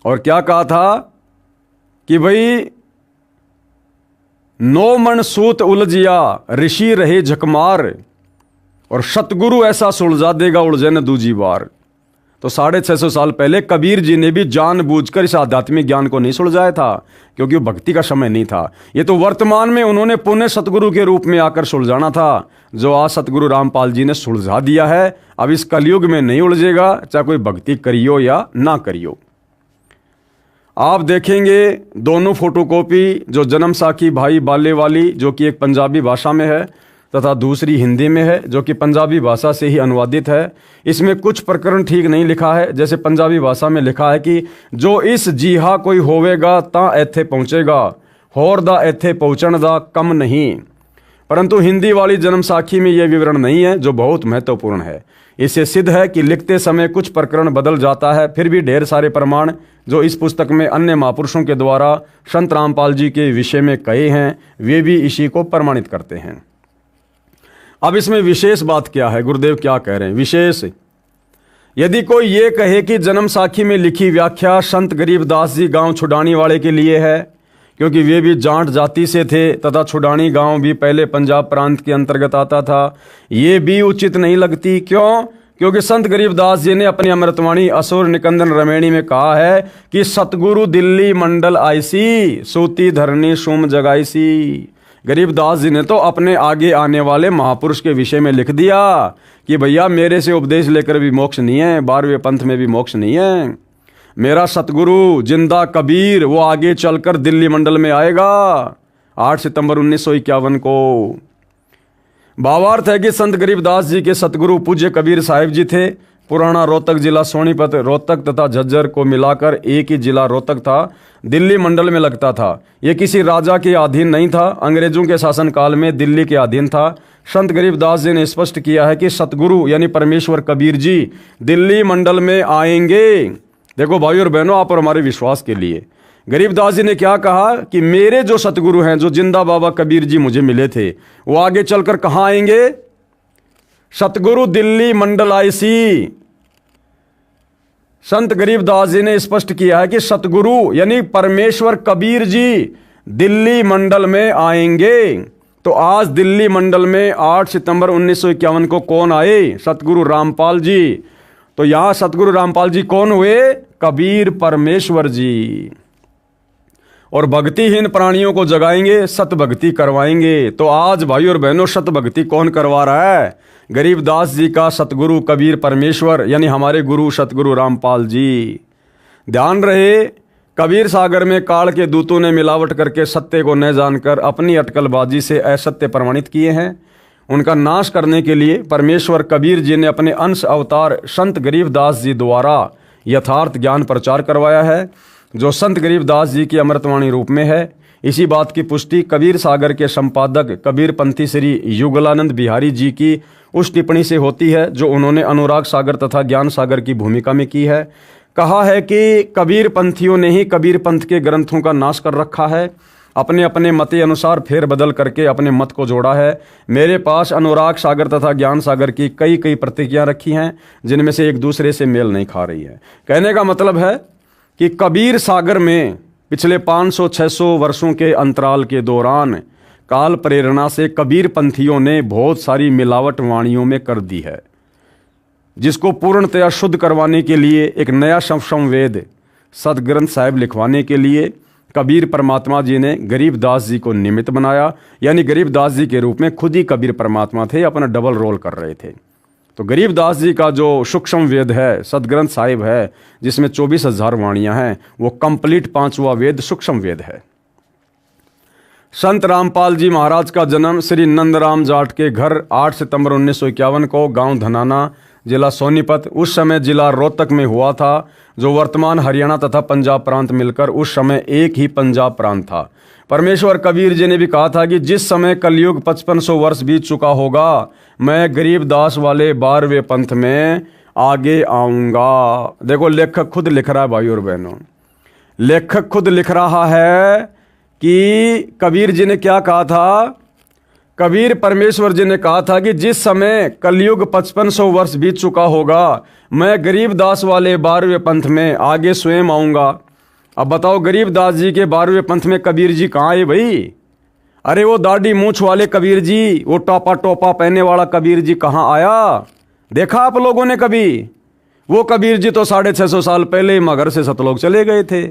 और क्या कहा था कि भाई 9 मन सूत उलझिया ऋषि रहे झकमार और सतगुरु ऐसा सुलझा देगा उलझे न दूजी बार। तो 650 साल पहले कबीर जी ने भी जानबूझकर इस आध्यात्मिक ज्ञान को नहीं सुलझाया था, क्योंकि वो भक्ति का समय नहीं था। ये तो वर्तमान में उन्होंने पुण्य सतगुरु के रूप में आकर सुलझाना था, जो आज सतगुरु रामपाल जी ने सुलझा दिया है। अब इस कलयुग में नहीं उलझेगा, चाहे कोई भक्ति करियो या ना करियो। आप देखेंगे दोनों फोटोकॉपी, जो जन्म साखी भाई बाले वाली, जो कि एक पंजाबी भाषा में है, तथा दूसरी हिंदी में है, जो कि पंजाबी भाषा से ही अनुवादित है। इसमें कुछ प्रकरण ठीक नहीं लिखा है। जैसे पंजाबी भाषा में लिखा है कि जो इस जीहा कोई होवेगा ता एथे पहुँचेगा, होर दा एथे पहुँचण दा कम नहीं। परंतु हिंदी वाली जन्म साखी में यह विवरण नहीं है, जो बहुत महत्वपूर्ण है। इससे सिद्ध है कि लिखते समय कुछ प्रकरण बदल जाता है, फिर भी ढेर सारे प्रमाण जो इस पुस्तक में अन्य महापुरुषों के द्वारा संत रामपाल जी के विषय में कहे हैं, वे भी इसी को प्रमाणित करते हैं। अब इसमें विशेष बात क्या है? गुरुदेव क्या कह रहे हैं? विशेष, यदि कोई ये कहे कि जन्म साखी में लिखी व्याख्या संत गरीबदास जी गांव छुडानी वाले के लिए है, क्योंकि वे भी जाट जाति से थे तथा छुडानी गांव भी पहले पंजाब प्रांत के अंतर्गत आता था, ये भी उचित नहीं लगती। क्यों? क्योंकि संत गरीबदास जी ने अपनी अमृतवाणी असुर निकंदन रमेणी में कहा है कि सतगुरु दिल्ली मंडल आईसी, सूती धरनी सुम जगाईसी। गरीबदास जी ने तो अपने आगे आने वाले महापुरुष के विषय में लिख दिया कि भैया मेरे से उपदेश लेकर भी मोक्ष नहीं है, 12वें पंथ में भी मोक्ष नहीं है। मेरा सतगुरु जिंदा कबीर वो आगे चलकर दिल्ली मंडल में आएगा 8 सितंबर 1951 को। भावार्थ है कि संत गरीबदास जी के सतगुरु पूज्य कबीर साहिब जी थे। पुराना रोहतक जिला सोनीपत, रोहतक तथा झज्जर को मिलाकर एक ही जिला रोहतक था, दिल्ली मंडल में लगता था। यह किसी राजा के अधीन नहीं था, अंग्रेजों के शासनकाल में दिल्ली के अधीन था। संत गरीबदास जी ने स्पष्ट किया है कि सतगुरु यानी परमेश्वर कबीर जी दिल्ली मंडल में आएंगे। देखो भाई और बहनों, आप और हमारे विश्वास के लिए गरीबदास जी ने क्या कहा कि मेरे जो सतगुरु हैं, जो जिंदा बाबा कबीर जी मुझे मिले थे, वो आगे चलकर कहाँ आएंगे? सतगुरु दिल्ली मंडल आईसी। संत गरीबदास जी ने स्पष्ट किया है कि सतगुरु यानी परमेश्वर कबीर जी दिल्ली मंडल में आएंगे। तो आज दिल्ली मंडल में 8 सितंबर 1951 को कौन आए? सतगुरु रामपाल जी। तो यहां सतगुरु रामपाल जी कौन हुए? कबीर परमेश्वर जी। और भक्तिहीन प्राणियों को जगाएंगे, सत भक्ति करवाएंगे। तो आज भाई और बहनों, सत भक्ति कौन करवा रहा है? गरीबदास जी का सतगुरु कबीर परमेश्वर, यानी हमारे गुरु सतगुरु रामपाल जी। ध्यान रहे, कबीर सागर में काल के दूतों ने मिलावट करके सत्य को न जानकर अपनी अटकलबाजी से असत्य प्रमाणित किए हैं। उनका नाश करने के लिए परमेश्वर कबीर जी ने अपने अंश अवतार संत गरीबदास जी द्वारा यथार्थ ज्ञान प्रचार करवाया है, जो संत गरीबदास जी की अमृतवाणी रूप में है। इसी बात की पुष्टि कबीर सागर के संपादक कबीर पंथी श्री युगलानंद बिहारी जी की उस टिप्पणी से होती है जो उन्होंने अनुराग सागर तथा ज्ञान सागर की भूमिका में की है। कहा है कि कबीर पंथियों ने ही कबीर पंथ के ग्रंथों का नाश कर रखा है, अपने अपने मते अनुसार फेर बदल करके अपने मत को जोड़ा है। मेरे पास अनुराग सागर तथा ज्ञान सागर की कई प्रतिक्रियां रखी हैं, जिनमें से एक दूसरे से मेल नहीं खा रही है। कहने का मतलब है कि कबीर सागर में पिछले 500-600 वर्षों के अंतराल के दौरान काल प्रेरणा से कबीर पंथियों ने बहुत सारी मिलावट वाणियों में कर दी है, जिसको पूर्णतया शुद्ध करवाने के लिए एक नया संवेद सदग्रंथ साहिब लिखवाने के लिए कबीर परमात्मा जी ने गरीबदास जी को निमित्त बनाया। यानी गरीबदास जी के रूप में खुद ही कबीर परमात्मा थे, अपना डबल रोल कर रहे थे। तो गरीबदास जी का जो सूक्ष्म वेद है, सदग्रंथ साहिब है, जिसमें 24,000 वाणियां हैं, वो कंप्लीट 5वां वेद सूक्ष्म वेद है। संत रामपाल जी महाराज का जन्म श्री नंदराम जाट के घर 8 सितंबर 1951 को गांव धनाना, जिला सोनीपत, उस समय जिला रोहतक में हुआ था, जो वर्तमान हरियाणा तथा पंजाब प्रांत मिलकर उस समय एक ही पंजाब प्रांत था। परमेश्वर कबीर जी ने भी कहा था कि जिस समय कलयुग 5500 वर्ष बीत चुका होगा, मैं गरीबदास वाले 12वें पंथ में आगे आऊंगा। देखो, लेखक खुद लिख रहा है भाई और बहनों, लेखक खुद लिख रहा है कि कबीर जी ने क्या कहा था। कबीर परमेश्वर जी ने कहा था कि जिस समय कलयुग 5500 वर्ष बीत चुका होगा, मैं गरीबदास वाले 12वें पंथ में आगे स्वयं आऊंगा। अब बताओ, गरीबदास जी के 12वें पंथ में कबीर जी कहाँ आए भाई? अरे वो दाढ़ी मूछ वाले कबीर जी, वो टोपा पहनने वाला कबीर जी कहाँ आया? देखा आप लोगों ने कभी? वो कबीर जी तो 650 साल पहले ही मगर से सतलोक चले गए थे,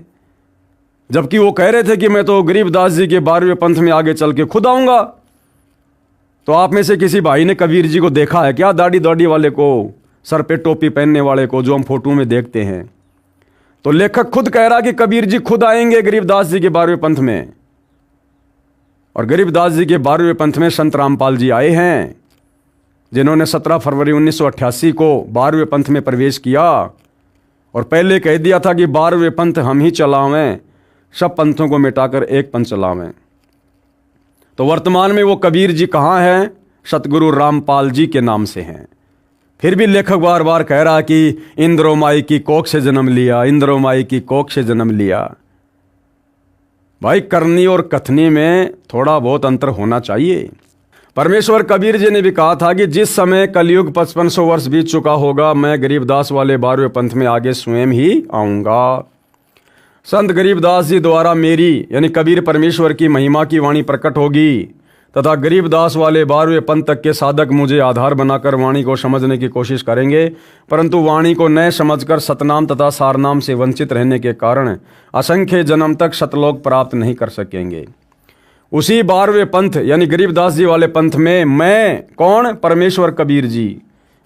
जबकि वो कह रहे थे कि मैं तो गरीबदास जी के 12वें पंथ में आगे चल के खुद आऊंगा। तो आप में से किसी भाई ने कबीर जी को देखा है क्या? दाढ़ी वाले को, सर पे टोपी पहनने वाले को, जो हम फोटो में देखते हैं। तो लेखक खुद कह रहा कि कबीर जी खुद आएंगे गरीबदास जी के 12वें पंथ में। और गरीबदास जी के 12वें पंथ में संत रामपाल जी आए हैं, जिन्होंने 17 फरवरी 1988 को 12वें पंथ में प्रवेश किया और पहले कह दिया था कि 12वें पंथ हम ही चलावें, सब पंथों को मिटाकर एक पंथ चलावें। तो वर्तमान में वो कबीर जी कहाँ हैं? सतगुरु रामपाल जी के नाम से हैं। फिर भी लेखक बार बार कह रहा कि इंद्रोमाई की कोख से जन्म लिया, इंद्रोमाई की कोख से जन्म लिया। भाई, करनी और कथनी में थोड़ा बहुत अंतर होना चाहिए। परमेश्वर कबीर जी ने भी कहा था कि जिस समय कलयुग 5500 वर्ष बीत चुका होगा, मैं गरीबदास वाले 12वें पंथ में आगे स्वयं ही आऊंगा। संत गरीबदास जी द्वारा मेरी यानी कबीर परमेश्वर की महिमा की वाणी प्रकट होगी तथा गरीबदास वाले 12वें पंथ तक के साधक मुझे आधार बनाकर वाणी को समझने की कोशिश करेंगे, परंतु वाणी को न समझकर सतनाम तथा सारनाम से वंचित रहने के कारण असंख्य जन्म तक सतलोक प्राप्त नहीं कर सकेंगे। उसी 12वें पंथ यानी गरीबदास जी वाले पंथ में मैं कौन? परमेश्वर कबीर जी,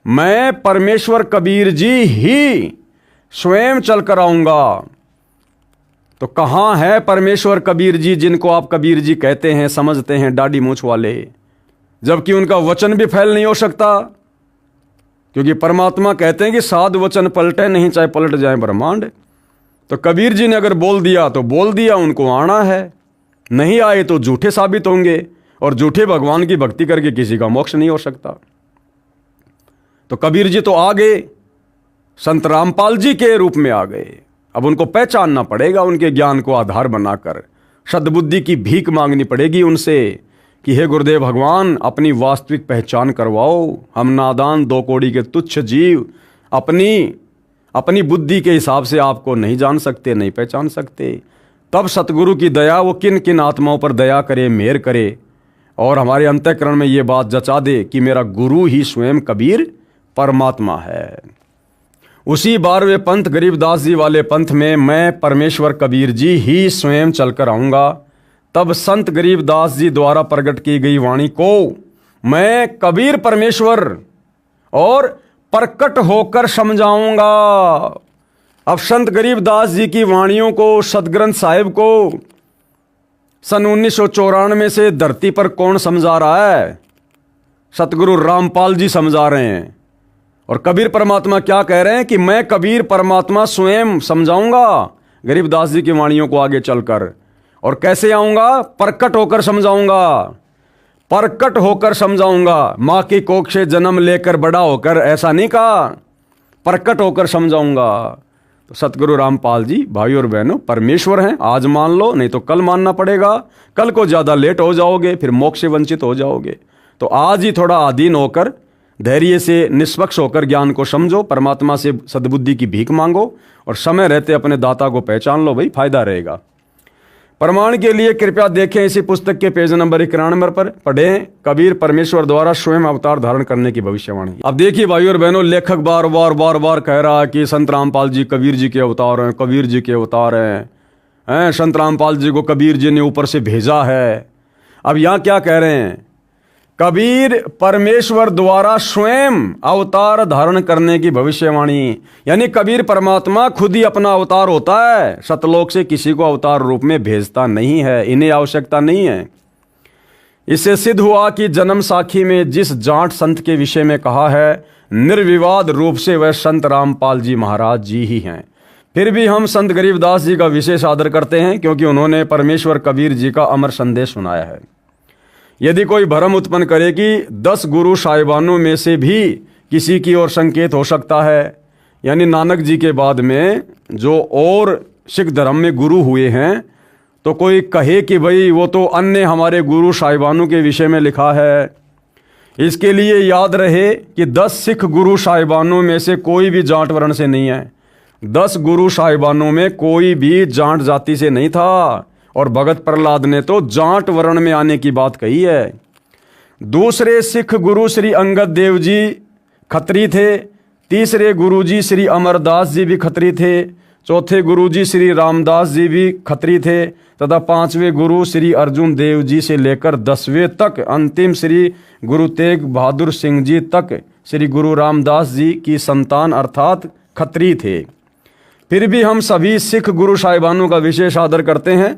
मैं परमेश्वर कबीर जी ही स्वयं चल कर आऊंगा। तो कहाँ है परमेश्वर कबीर जी, जिनको आप कबीर जी कहते हैं, समझते हैं, दाढ़ी मूछ वाले, जबकि उनका वचन भी फैल नहीं हो सकता, क्योंकि परमात्मा कहते हैं कि साध वचन पलटे नहीं, चाहे पलट जाए ब्रह्मांड। तो कबीर जी ने अगर बोल दिया तो बोल दिया, उनको आना है, नहीं आए तो झूठे साबित होंगे, और झूठे भगवान की भक्ति करके किसी का मोक्ष नहीं हो सकता। तो कबीर जी तो आ गए, संत रामपाल जी के रूप में आ गए। अब उनको पहचानना पड़ेगा, उनके ज्ञान को आधार बनाकर सद्बुद्धि की भीख मांगनी पड़ेगी उनसे कि हे गुरुदेव भगवान, अपनी वास्तविक पहचान करवाओ। हम नादान 2 कौड़ी के तुच्छ जीव अपनी बुद्धि के हिसाब से आपको नहीं जान सकते, नहीं पहचान सकते। तब सतगुरु की दया वो किन किन आत्माओं पर दया करे, मेहर करे और हमारे अंतःकरण में ये बात जचा दे कि मेरा गुरु ही स्वयं कबीर परमात्मा है। उसी 12वें पंथ गरीबदास जी वाले पंथ में मैं परमेश्वर कबीर जी ही स्वयं चलकर आऊँगा। तब संत गरीबदास जी द्वारा प्रकट की गई वाणी को मैं कबीर परमेश्वर और प्रकट होकर समझाऊंगा। अब संत गरीबदास जी की वाणियों को, सदग्रंथ साहिब को सन 1994 से धरती पर कौन समझा रहा है? सतगुरु रामपाल जी समझा रहे हैं। और कबीर परमात्मा क्या कह रहे हैं कि मैं कबीर परमात्मा स्वयं समझाऊंगा गरीबदास जी की वाणियों को आगे चलकर। और कैसे आऊंगा? प्रकट होकर समझाऊंगा, प्रकट होकर समझाऊंगा। मां की कोख से जन्म लेकर बड़ा होकर, ऐसा नहीं कहा, प्रकट होकर समझाऊंगा। तो सतगुरु रामपाल जी भाई और बहनों परमेश्वर हैं। आज मान लो, नहीं तो कल मानना पड़ेगा। कल को ज़्यादा लेट हो जाओगे, फिर मोक्ष से वंचित हो जाओगे। तो आज ही थोड़ा अधीन होकर, धैर्य से, निष्पक्ष होकर ज्ञान को समझो, परमात्मा से सद्बुद्धि की भीख मांगो और समय रहते अपने दाता को पहचान लो, भाई फायदा रहेगा। प्रमाण के लिए कृपया देखें इसी पुस्तक के पेज नंबर 91 पर, पढ़ें कबीर परमेश्वर द्वारा स्वयं अवतार धारण करने की भविष्यवाणी। अब देखिए भाई और बहनों, लेखक बार बार कह रहा है कि संत रामपाल जी कबीर जी के अवतार हैं, कबीर जी के अवतार हैं, संत रामपाल जी को कबीर जी ने ऊपर से भेजा है। अब यहाँ क्या कह रहे हैं? कबीर परमेश्वर द्वारा स्वयं अवतार धारण करने की भविष्यवाणी, यानी कबीर परमात्मा खुद ही अपना अवतार होता है, सतलोक से किसी को अवतार रूप में भेजता नहीं है, इन्हें आवश्यकता नहीं है। इससे सिद्ध हुआ कि जन्म साखी में जिस जाट संत के विषय में कहा है, निर्विवाद रूप से वह संत रामपाल जी महाराज जी ही हैं। फिर भी हम संत गरीबदास जी का विशेष आदर करते हैं, क्योंकि उन्होंने परमेश्वर कबीर जी का अमर संदेश सुनाया है। यदि कोई भ्रम उत्पन्न करे कि 10 गुरु साहिबानों में से भी किसी की ओर संकेत हो सकता है, यानी नानक जी के बाद में जो और सिख धर्म में गुरु हुए हैं, तो कोई कहे कि भाई वो तो अन्य हमारे गुरु साहिबानों के विषय में लिखा है। इसके लिए याद रहे कि 10 सिख गुरु साहिबानों में से कोई भी जाट वर्ण से नहीं है। 10 गुरु साहिबानों में कोई भी जाट जाति से नहीं था, और भगत प्रहलाद ने तो जाट वर्ण में आने की बात कही है। दूसरे सिख गुरु श्री अंगद देव जी खत्री थे। तीसरे गुरु जी श्री अमरदास जी भी खत्री थे। चौथे गुरु जी श्री रामदास जी भी खत्री थे, तथा 5वें गुरु श्री अर्जुन देव जी से लेकर 10वें तक अंतिम श्री गुरु तेग बहादुर सिंह जी तक श्री गुरु रामदास जी की संतान अर्थात खत्री थे। फिर भी हम सभी सिख गुरु साहिबानों का विशेष आदर करते हैं।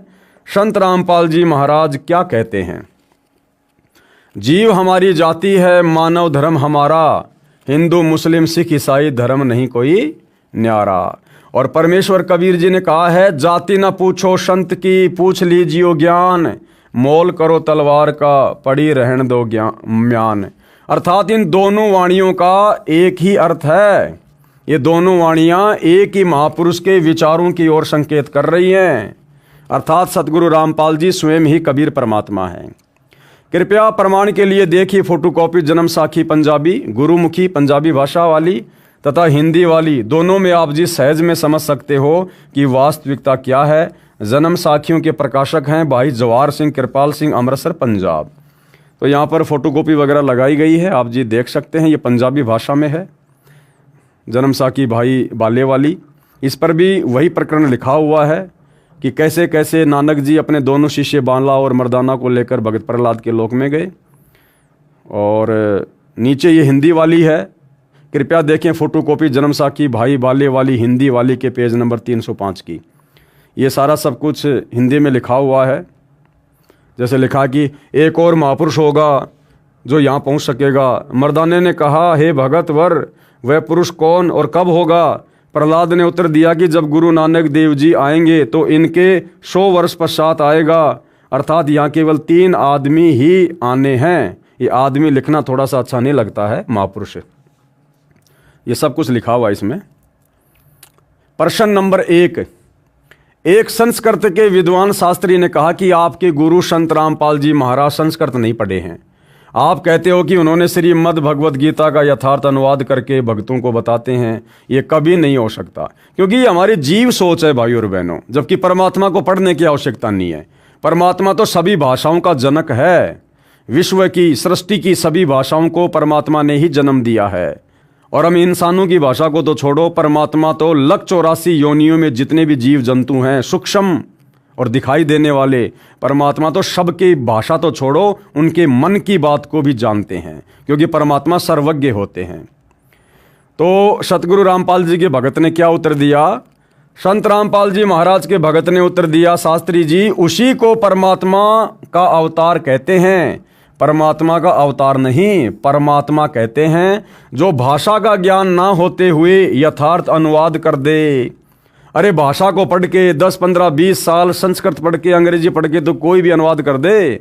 संत रामपाल जी महाराज क्या कहते हैं? जीव हमारी जाति है, मानव धर्म हमारा, हिंदू मुस्लिम सिख ईसाई धर्म नहीं कोई न्यारा। और परमेश्वर कबीर जी ने कहा है, जाति न पूछो संत की, पूछ लीजियो ज्ञान, मोल करो तलवार का, पड़ी रहन दो म्यान। अर्थात इन दोनों वाणियों का एक ही अर्थ है। ये दोनों वाणियाँ एक ही महापुरुष के विचारों की ओर संकेत कर रही हैं, अर्थात सतगुरु रामपाल जी स्वयं ही कबीर परमात्मा हैं। कृपया प्रमाण के लिए देखिए फोटोकॉपी जन्म साखी पंजाबी, गुरुमुखी पंजाबी भाषा वाली तथा हिंदी वाली, दोनों में आप जी सहज में समझ सकते हो कि वास्तविकता क्या है। जन्म साखियों के प्रकाशक हैं भाई जवाहर सिंह कृपाल सिंह, अमृतसर पंजाब। तो यहाँ पर फोटोकॉपी वगैरह लगाई गई है, आप जी देख सकते हैं। ये पंजाबी भाषा में है, जन्म साखी भाई बाले वाली। इस पर भी वही प्रकरण लिखा हुआ है कि कैसे कैसे नानक जी अपने दोनों शिष्य बांला और मर्दाना को लेकर भगत प्रहलाद के लोक में गए। और नीचे ये हिंदी वाली है, कृपया देखें फोटोकॉपी जन्म साखी भाई बाले वाली हिंदी वाली के पेज नंबर 305 की। ये सारा सब कुछ हिंदी में लिखा हुआ है। जैसे लिखा कि एक और महापुरुष होगा जो यहाँ पहुँच सकेगा। मर्दाने ने कहा, हे भगत वर, वह पुरुष कौन और कब होगा? प्रहलाद ने उत्तर दिया कि जब गुरु नानक देव जी आएंगे तो इनके 100 वर्ष पश्चात आएगा। अर्थात यहाँ केवल 3 आदमी ही आने हैं। ये आदमी लिखना थोड़ा सा अच्छा नहीं लगता है, महापुरुष। ये सब कुछ लिखा हुआ इसमें। प्रश्न नंबर 1, एक संस्कृत के विद्वान शास्त्री ने कहा कि आपके गुरु संत रामपाल जी महाराज संस्कृत नहीं पढ़े हैं। आप कहते हो कि उन्होंने श्रीमद् भगवद गीता का यथार्थ अनुवाद करके भक्तों को बताते हैं। ये कभी नहीं हो सकता, क्योंकि ये हमारी जीव सोच है भाई और बहनों, जबकि परमात्मा को पढ़ने की आवश्यकता नहीं है। परमात्मा तो सभी भाषाओं का जनक है। विश्व की, सृष्टि की सभी भाषाओं को परमात्मा ने ही जन्म दिया है। और हम इंसानों की भाषा को तो छोड़ो, परमात्मा तो 184 योनियों में जितने भी जीव जंतु हैं सूक्ष्म और दिखाई देने वाले, परमात्मा तो सबकी भाषा तो छोड़ो, उनके मन की बात को भी जानते हैं, क्योंकि परमात्मा सर्वज्ञ होते हैं। तो सतगुरु रामपाल जी के भगत ने क्या उत्तर दिया? संत रामपाल जी महाराज के भगत ने उत्तर दिया, शास्त्री जी उसी को परमात्मा का अवतार कहते हैं। परमात्मा का अवतार नहीं, परमात्मा कहते हैं जो भाषा का ज्ञान ना होते हुए यथार्थ अनुवाद कर दे। अरे भाषा को पढ़ के 10, 15, 20 साल संस्कृत पढ़ के, अंग्रेजी पढ़ के तो कोई भी अनुवाद कर दे।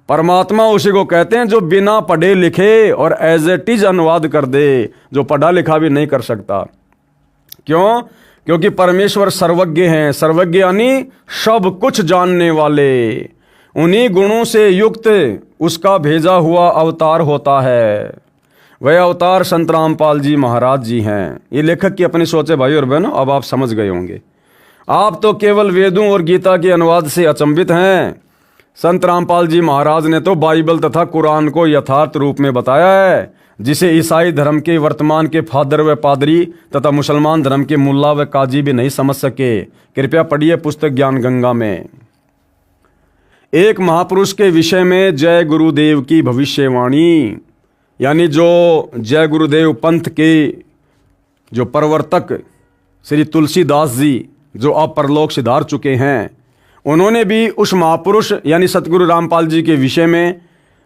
परमात्मा उसी को कहते हैं जो बिना पढ़े लिखे और एज इट इज अनुवाद कर दे, जो पढ़ा लिखा भी नहीं कर सकता। क्यों? क्योंकि परमेश्वर सर्वज्ञ हैं। सर्वज्ञ यानी सब कुछ जानने वाले, उन्हीं गुणों से युक्त उसका भेजा हुआ अवतार होता है। वह अवतार संत रामपाल जी महाराज जी हैं। ये लेखक की अपनी सोच है भाई और बहनों, अब आप समझ गए होंगे। आप तो केवल वेदों और गीता के अनुवाद से अचंभित हैं। संत रामपाल जी महाराज ने तो बाइबल तथा कुरान को यथार्थ रूप में बताया है, जिसे ईसाई धर्म के वर्तमान के फादर व पादरी तथा मुसलमान धर्म के मुल्ला व काजी भी नहीं समझ सके। कृपया पढ़िए पुस्तक ज्ञान गंगा में। एक महापुरुष के विषय में जय गुरुदेव की भविष्यवाणी, यानी जो जय गुरुदेव पंथ के जो प्रवर्तक श्री तुलसीदास जी, जो अब परलोक सिधार चुके हैं, उन्होंने भी उस महापुरुष यानी सतगुरु रामपाल जी के विषय में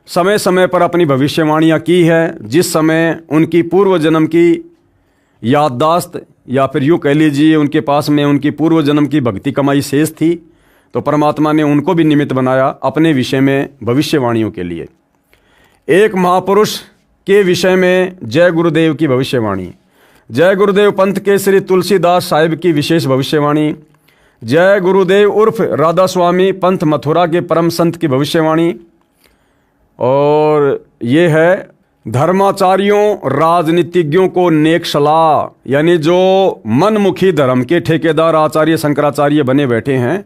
समय समय पर अपनी भविष्यवाणियाँ की है। जिस समय उनकी पूर्व जन्म की याददाश्त, या फिर यूँ कह लीजिए उनके पास में उनकी पूर्व जन्म की भक्ति कमाई शेष थी, तो परमात्मा ने उनको भी निमित्त बनाया अपने विषय में भविष्यवाणियों के लिए। एक महापुरुष के विषय में जय गुरुदेव की भविष्यवाणी, जय गुरुदेव पंथ के श्री तुलसीदास साहिब की विशेष भविष्यवाणी, जय गुरुदेव उर्फ राधा स्वामी पंथ मथुरा के परम संत की भविष्यवाणी, और ये है धर्माचार्यों राजनीतिज्ञों को नेक सलाह, यानी जो मनमुखी धर्म के ठेकेदार आचार्य शंकराचार्य बने बैठे हैं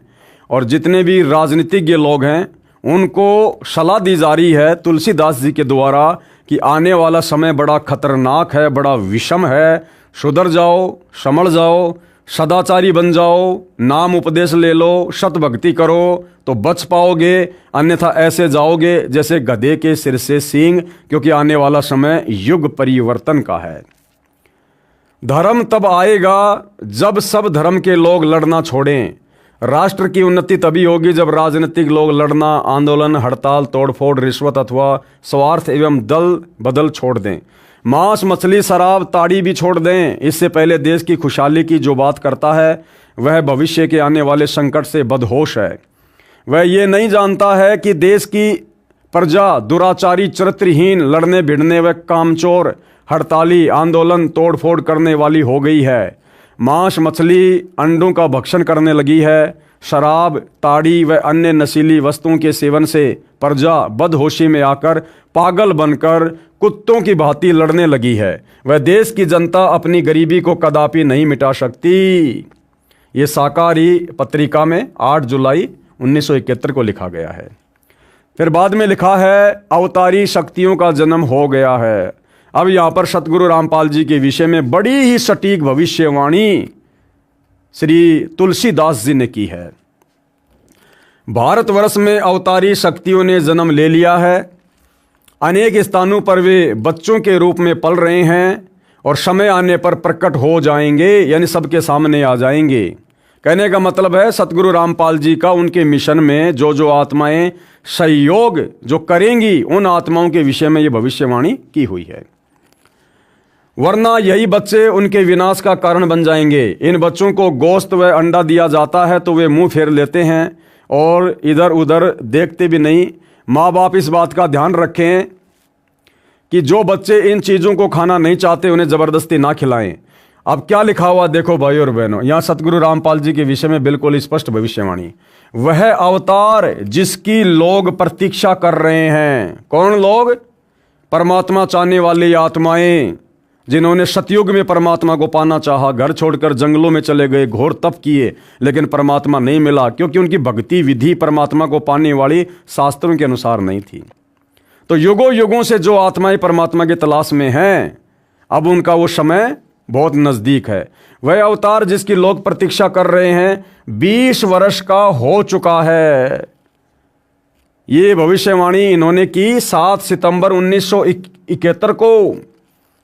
और जितने भी राजनीतिज्ञ लोग हैं, उनको सलाह दी जा रही है तुलसीदास जी के द्वारा कि आने वाला समय बड़ा खतरनाक है, बड़ा विषम है, सुधर जाओ, संभल जाओ, सदाचारी बन जाओ, नाम उपदेश ले लो, सत भक्ति करो तो बच पाओगे, अन्यथा ऐसे जाओगे जैसे गधे के सिर से सींग, क्योंकि आने वाला समय युग परिवर्तन का है। धर्म तब आएगा जब सब धर्म के लोग लड़ना छोड़ें। राष्ट्र की उन्नति तभी होगी जब राजनीतिक लोग लड़ना, आंदोलन, हड़ताल, तोड़फोड़, रिश्वत अथवा स्वार्थ एवं दल बदल छोड़ दें। मांस, मछली, शराब, ताड़ी भी छोड़ दें। इससे पहले देश की खुशहाली की जो बात करता है वह भविष्य के आने वाले संकट से बदहोश है। वह ये नहीं जानता है कि देश की प्रजा दुराचारी, चरित्रहीन, लड़ने भिड़ने व कामचोर, हड़ताली, आंदोलन, तोड़फोड़ करने वाली हो गई है। मांस, मछली, अंडों का भक्षण करने लगी है। शराब, ताड़ी व अन्य नशीली वस्तुओं के सेवन से प्रजा बदहोशी में आकर पागल बनकर कुत्तों की भांति लड़ने लगी है। वह देश की जनता अपनी गरीबी को कदापि नहीं मिटा सकती। ये साकारी पत्रिका में 8 जुलाई 1971 को लिखा गया है। फिर बाद में लिखा है अवतारी शक्तियों का जन्म हो गया है। अब यहाँ पर सतगुरु रामपाल जी के विषय में बड़ी ही सटीक भविष्यवाणी श्री तुलसीदास जी ने की है। भारतवर्ष में अवतारी शक्तियों ने जन्म ले लिया है। अनेक स्थानों पर वे बच्चों के रूप में पल रहे हैं और समय आने पर प्रकट हो जाएंगे, यानी सबके सामने आ जाएंगे। कहने का मतलब है सतगुरु रामपाल जी का उनके मिशन में जो आत्माएं सहयोग जो करेंगी, उन आत्माओं के विषय में ये भविष्यवाणी की हुई है। वरना यही बच्चे उनके विनाश का कारण बन जाएंगे। इन बच्चों को गोश्त व अंडा दिया जाता है तो वे मुंह फेर लेते हैं और इधर उधर देखते भी नहीं। माँ बाप इस बात का ध्यान रखें कि जो बच्चे इन चीज़ों को खाना नहीं चाहते उन्हें ज़बरदस्ती ना खिलाएं। अब क्या लिखा हुआ देखो भाई और बहनों, यहाँ सतगुरु रामपाल जी के विषय में बिल्कुल स्पष्ट भविष्यवाणी। वह अवतार जिसकी लोग प्रतीक्षा कर रहे हैं। कौन लोग? परमात्मा चाहने वाली आत्माएं, जिन्होंने सतयुग में परमात्मा को पाना चाहा, घर छोड़कर जंगलों में चले गए, घोर तप किए, लेकिन परमात्मा नहीं मिला, क्योंकि उनकी भक्ति विधि परमात्मा को पाने वाली शास्त्रों के अनुसार नहीं थी। तो युगों युगों से जो आत्माएं परमात्मा की तलाश में हैं, अब उनका वो समय बहुत नज़दीक है। वह अवतार जिसकी लोग प्रतीक्षा कर रहे हैं 20 वर्ष का हो चुका है। ये भविष्यवाणी इन्होंने की 7 सितंबर 1971 को।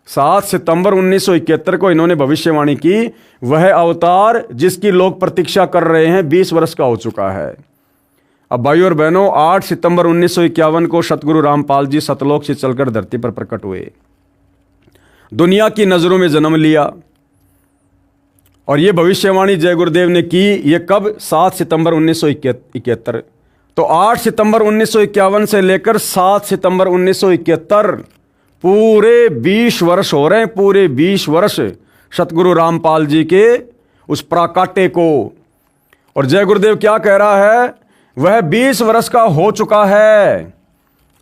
7 सितंबर 1971 को इन्होंने भविष्यवाणी की। वह अवतार जिसकी लोग प्रतीक्षा कर रहे हैं 20 वर्ष का हो चुका है। अब भाइयों और बहनों, 8 सितंबर 1951 को सतगुरु रामपाल जी सतलोक से चलकर धरती पर प्रकट हुए, दुनिया की नजरों में जन्म लिया। और ये भविष्यवाणी जय गुरुदेव ने की। ये कब? 7 सितंबर 1971। तो 8 सितंबर 1951 से लेकर 7 सितंबर 1971 पूरे 20 वर्ष हो रहे हैं। पूरे 20 वर्ष सतगुरु रामपाल जी के उस प्राकाट्य को। और जय गुरुदेव क्या कह रहा है? वह 20 वर्ष का हो चुका है।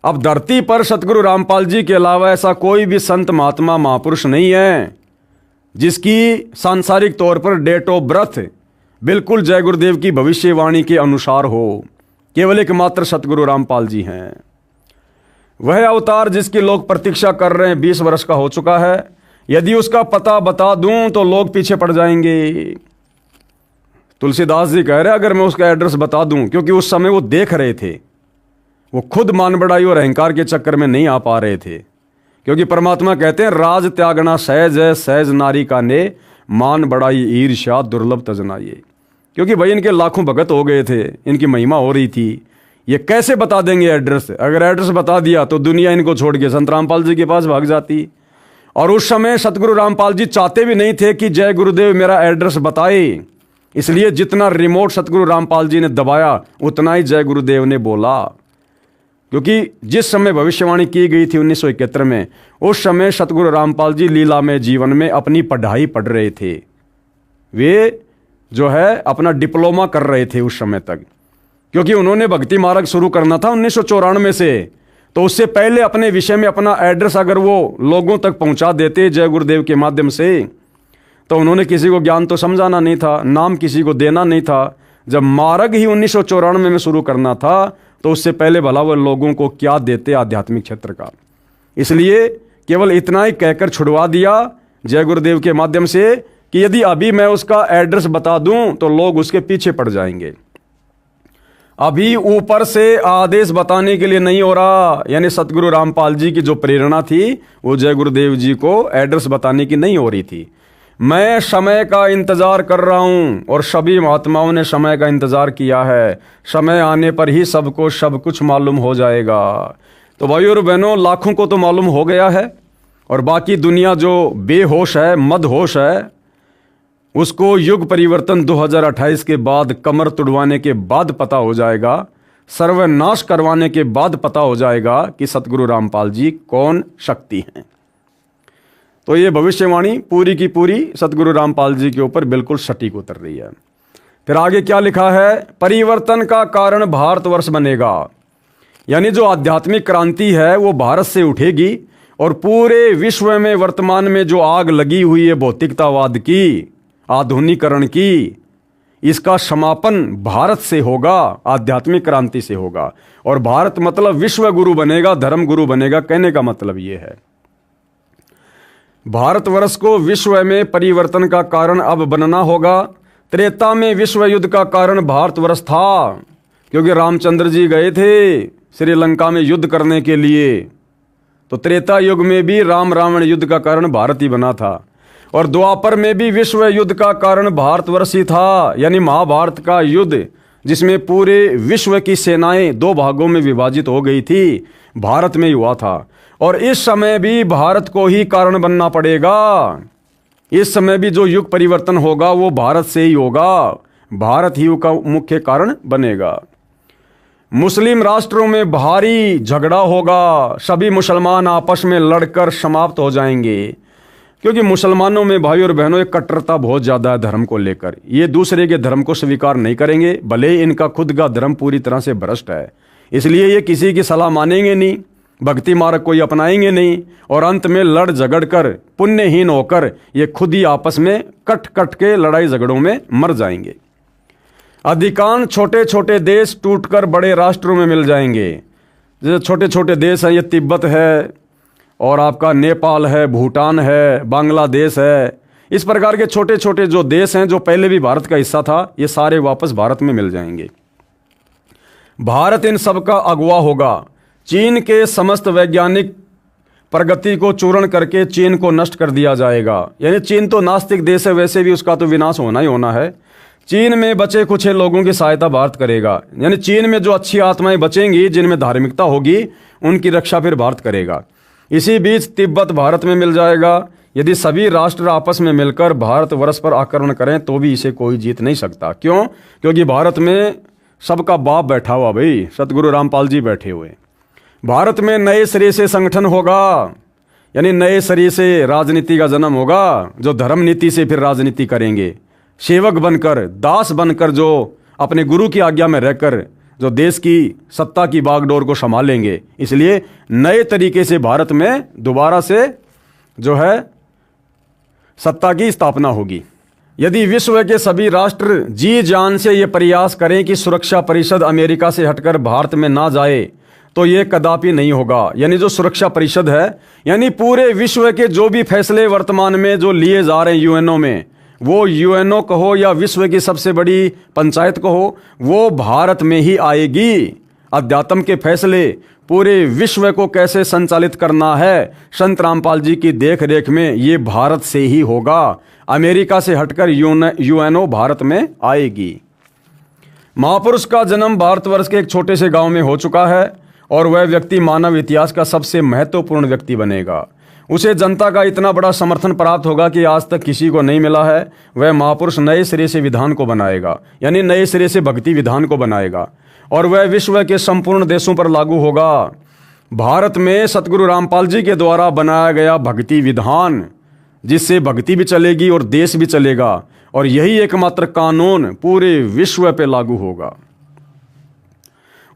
अब धरती पर सतगुरु रामपाल जी के अलावा ऐसा कोई भी संत महात्मा महापुरुष नहीं है जिसकी सांसारिक तौर पर डेट ऑफ बर्थ बिल्कुल जय गुरुदेव की भविष्यवाणी के अनुसार हो। केवल एकमात्र सतगुरु रामपाल जी हैं। वह अवतार जिसकी लोग प्रतीक्षा कर रहे हैं 20 वर्ष का हो चुका है। यदि उसका पता बता दूं तो लोग पीछे पड़ जाएंगे। तुलसीदास जी कह रहे हैं अगर मैं उसका एड्रेस बता दूं, क्योंकि उस समय वो देख रहे थे, वो खुद मान बढ़ाई और अहंकार के चक्कर में नहीं आ पा रहे थे। क्योंकि परमात्मा कहते हैं राज त्यागना सहज है, सहज नारी का ने मान बढ़ाई ईर्ष्या दुर्लभ तजनाइए। क्योंकि भाई इनके लाखों भगत हो गए थे, इनकी महिमा हो रही थी। ये कैसे बता देंगे एड्रेस? अगर एड्रेस बता दिया तो दुनिया इनको छोड़ के संत रामपाल जी के पास भाग जाती। और उस समय सतगुरु रामपाल जी चाहते भी नहीं थे कि जय गुरुदेव मेरा एड्रेस बताए। इसलिए जितना रिमोट सतगुरु रामपाल जी ने दबाया उतना ही जय गुरुदेव ने बोला। क्योंकि जिस समय भविष्यवाणी की गई थी 1971 में, उस समय सतगुरु रामपाल जी लीला में जीवन में अपनी पढ़ाई पढ़ रहे थे। वे जो है अपना डिप्लोमा कर रहे थे उस समय तक। क्योंकि उन्होंने भक्ति मार्ग शुरू करना था 1994 से। तो उससे पहले अपने विषय में अपना एड्रेस अगर वो लोगों तक पहुंचा देते जय गुरुदेव के माध्यम से, तो उन्होंने किसी को ज्ञान तो समझाना नहीं था, नाम किसी को देना नहीं था। जब मार्ग ही 1994 में शुरू करना था तो उससे पहले भला वो लोगों को क्या देते आध्यात्मिक क्षेत्र का। इसलिए केवल इतना ही कहकर छुड़वा दिया जय गुरुदेव के माध्यम से कि यदि अभी मैं उसका एड्रेस बता दूं तो लोग उसके पीछे पड़ जाएंगे। अभी ऊपर से आदेश बताने के लिए नहीं हो रहा। यानी सतगुरु रामपाल जी की जो प्रेरणा थी वो जय गुरुदेव जी को एड्रेस बताने की नहीं हो रही थी। मैं समय का इंतजार कर रहा हूं और सभी महात्माओं ने समय का इंतजार किया है। समय आने पर ही सबको सब कुछ मालूम हो जाएगा। तो भाइयों और बहनों, लाखों को तो मालूम हो गया है और बाकी दुनिया जो बेहोश है, मदहोश है, उसको युग परिवर्तन 2028 के बाद, कमर तुड़वाने के बाद पता हो जाएगा, सर्वनाश करवाने के बाद पता हो जाएगा कि सतगुरु रामपाल जी कौन शक्ति हैं। तो ये भविष्यवाणी पूरी की पूरी सतगुरु रामपाल जी के ऊपर बिल्कुल सटीक उतर रही है। फिर आगे क्या लिखा है? परिवर्तन का कारण भारतवर्ष बनेगा। यानी जो आध्यात्मिक क्रांति है वो भारत से उठेगी और पूरे विश्व में वर्तमान में जो आग लगी हुई है भौतिकतावाद की, आधुनिकरण की, इसका समापन भारत से होगा, आध्यात्मिक क्रांति से होगा। और भारत मतलब विश्व गुरु बनेगा, धर्म गुरु बनेगा। कहने का मतलब ये है भारतवर्ष को विश्व में परिवर्तन का कारण अब बनना होगा। त्रेता में विश्व युद्ध का कारण भारतवर्ष था, क्योंकि रामचंद्र जी गए थे श्रीलंका में युद्ध करने के लिए। तो त्रेता युग में भी राम रावण युद्ध का कारण भारत ही बना था। और द्वापर में भी विश्व युद्ध का कारण भारतवर्ष ही था। यानी महाभारत का युद्ध जिसमें पूरे विश्व की सेनाएं 2 भागों में विभाजित हो गई थी, भारत में ही हुआ था। और इस समय भी भारत को ही कारण बनना पड़ेगा। इस समय भी जो युग परिवर्तन होगा वो भारत से ही होगा। भारत ही का मुख्य कारण बनेगा। मुस्लिम राष्ट्रों में भारी झगड़ा होगा। सभी मुसलमान आपस में लड़कर समाप्त हो जाएंगे। क्योंकि मुसलमानों में भाई और बहनों एक कट्टरता बहुत ज़्यादा है धर्म को लेकर। ये दूसरे के धर्म को स्वीकार नहीं करेंगे, भले ही इनका खुद का धर्म पूरी तरह से भ्रष्ट है। इसलिए ये किसी की सलाह मानेंगे नहीं, भक्ति मार्ग कोई अपनाएंगे नहीं, और अंत में लड़ झगड़ कर पुण्यहीन होकर ये खुद ही आपस में कट कट के लड़ाई झगड़ों में मर जाएंगे। अधिकांश छोटे छोटे देश टूटकर बड़े राष्ट्रों में मिल जाएंगे। जैसे छोटे छोटे देश हैं, ये तिब्बत है, और आपका नेपाल है, भूटान है, बांग्लादेश है, इस प्रकार के छोटे छोटे जो देश हैं जो पहले भी भारत का हिस्सा था, ये सारे वापस भारत में मिल जाएंगे। भारत इन सब का अगुवा होगा। चीन के समस्त वैज्ञानिक प्रगति को चूर्ण करके चीन को नष्ट कर दिया जाएगा। यानी चीन तो नास्तिक देश है, वैसे भी उसका तो विनाश होना ही होना है। चीन में बचे कुछ लोगों की सहायता भारत करेगा। यानी चीन में जो अच्छी आत्माएं बचेंगी, जिनमें धार्मिकता होगी, उनकी रक्षा फिर भारत करेगा। इसी बीच तिब्बत भारत में मिल जाएगा। यदि सभी राष्ट्र आपस में मिलकर भारतवर्ष पर आक्रमण करें तो भी इसे कोई जीत नहीं सकता। क्यों? क्योंकि भारत में सबका बाप बैठा हुआ, भाई सतगुरु रामपाल जी बैठे हुए। भारत में नए सिरे से संगठन होगा, यानी नए सिरे से राजनीति का जन्म होगा, जो धर्म नीति से फिर राजनीति करेंगे। सेवक बनकर, दास बनकर, जो अपने गुरु की आज्ञा में रहकर जो देश की सत्ता की बागडोर को संभालेंगे। इसलिए नए तरीके से भारत में दोबारा से जो है सत्ता की स्थापना होगी। यदि विश्व के सभी राष्ट्र जी जान से ये प्रयास करें कि सुरक्षा परिषद अमेरिका से हटकर भारत में ना जाए, तो ये कदापि नहीं होगा। यानी जो सुरक्षा परिषद है, यानी पूरे विश्व के जो भी फैसले वर्तमान में जो लिए जा रहे हैं यूएनओ में, वो यूएनओ कहो या विश्व की सबसे बड़ी पंचायत कहो, वो भारत में ही आएगी। अध्यात्म के फैसले पूरे विश्व को कैसे संचालित करना है, संत रामपाल जी की देख रेख में ये भारत से ही होगा। अमेरिका से हटकर यूएनओ भारत में आएगी। महापुरुष का जन्म भारतवर्ष के एक छोटे से गांव में हो चुका है और वह व्यक्ति मानव इतिहास का सबसे महत्वपूर्ण व्यक्ति बनेगा। उसे जनता का इतना बड़ा समर्थन प्राप्त होगा कि आज तक किसी को नहीं मिला है। वह महापुरुष नए सिरे से विधान को बनाएगा, यानी नए सिरे से भक्ति विधान को बनाएगा, और वह विश्व के संपूर्ण देशों पर लागू होगा। भारत में सतगुरु रामपाल जी के द्वारा बनाया गया भक्ति विधान, जिससे भक्ति भी चलेगी और देश भी चलेगा, और यही एकमात्र कानून पूरे विश्व पे लागू होगा।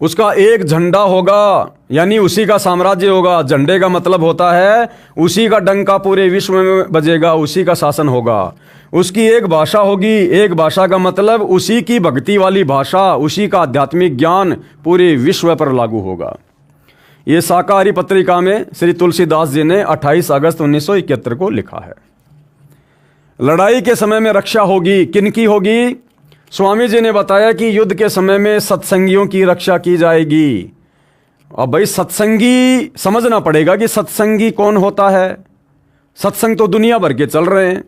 उसका एक झंडा होगा, यानी उसी का साम्राज्य होगा। झंडे का मतलब होता है उसी का डंका पूरे विश्व में बजेगा, उसी का शासन होगा। उसकी एक भाषा होगी, एक भाषा का मतलब उसी की भक्ति वाली भाषा, उसी का आध्यात्मिक ज्ञान पूरे विश्व पर लागू होगा। ये शाकाहारी पत्रिका में श्री तुलसीदास जी ने 28 अगस्त 1971 को लिखा है। लड़ाई के समय में रक्षा होगी। किनकी होगी? स्वामी जी ने बताया कि युद्ध के समय में सत्संगियों की रक्षा की जाएगी। अब भाई सत्संगी समझना पड़ेगा कि सत्संगी कौन होता है। सत्संग तो दुनिया भर के चल रहे हैं,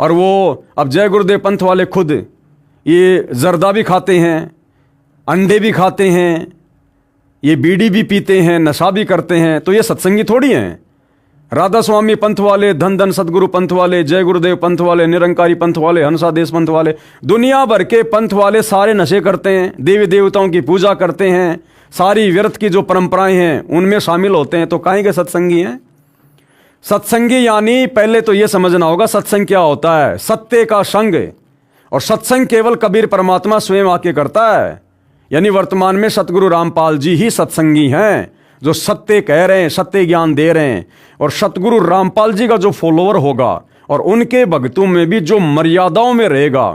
और वो अब जय गुरुदेव पंथ वाले खुद ये जर्दा भी खाते हैं, अंडे भी खाते हैं, ये बीड़ी भी पीते हैं, नशा भी करते हैं, तो ये सत्संगी थोड़ी हैं। राधा स्वामी पंथ वाले, धन धन सदगुरु पंथ वाले, जय गुरुदेव पंथ वाले, निरंकारी पंथ वाले, हंसादेश पंथ वाले, दुनिया भर के पंथ वाले सारे नशे करते हैं, देवी देवताओं की पूजा करते हैं, सारी व्यर्थ की जो परंपराएं हैं उनमें शामिल होते हैं। तो काहे के सत्संगी हैं? सत्संगी यानी पहले तो यह समझना होगा सत्संग क्या होता है। सत्य का संग, और सत्संग केवल कबीर परमात्मा स्वयं आके करता है। यानी वर्तमान में सतगुरु रामपाल जी ही सत्संगी हैं, जो सत्य कह रहे हैं, सत्य ज्ञान दे रहे हैं। और सतगुरु रामपाल जी का जो फॉलोअर होगा और उनके भक्तों में भी जो मर्यादाओं में रहेगा,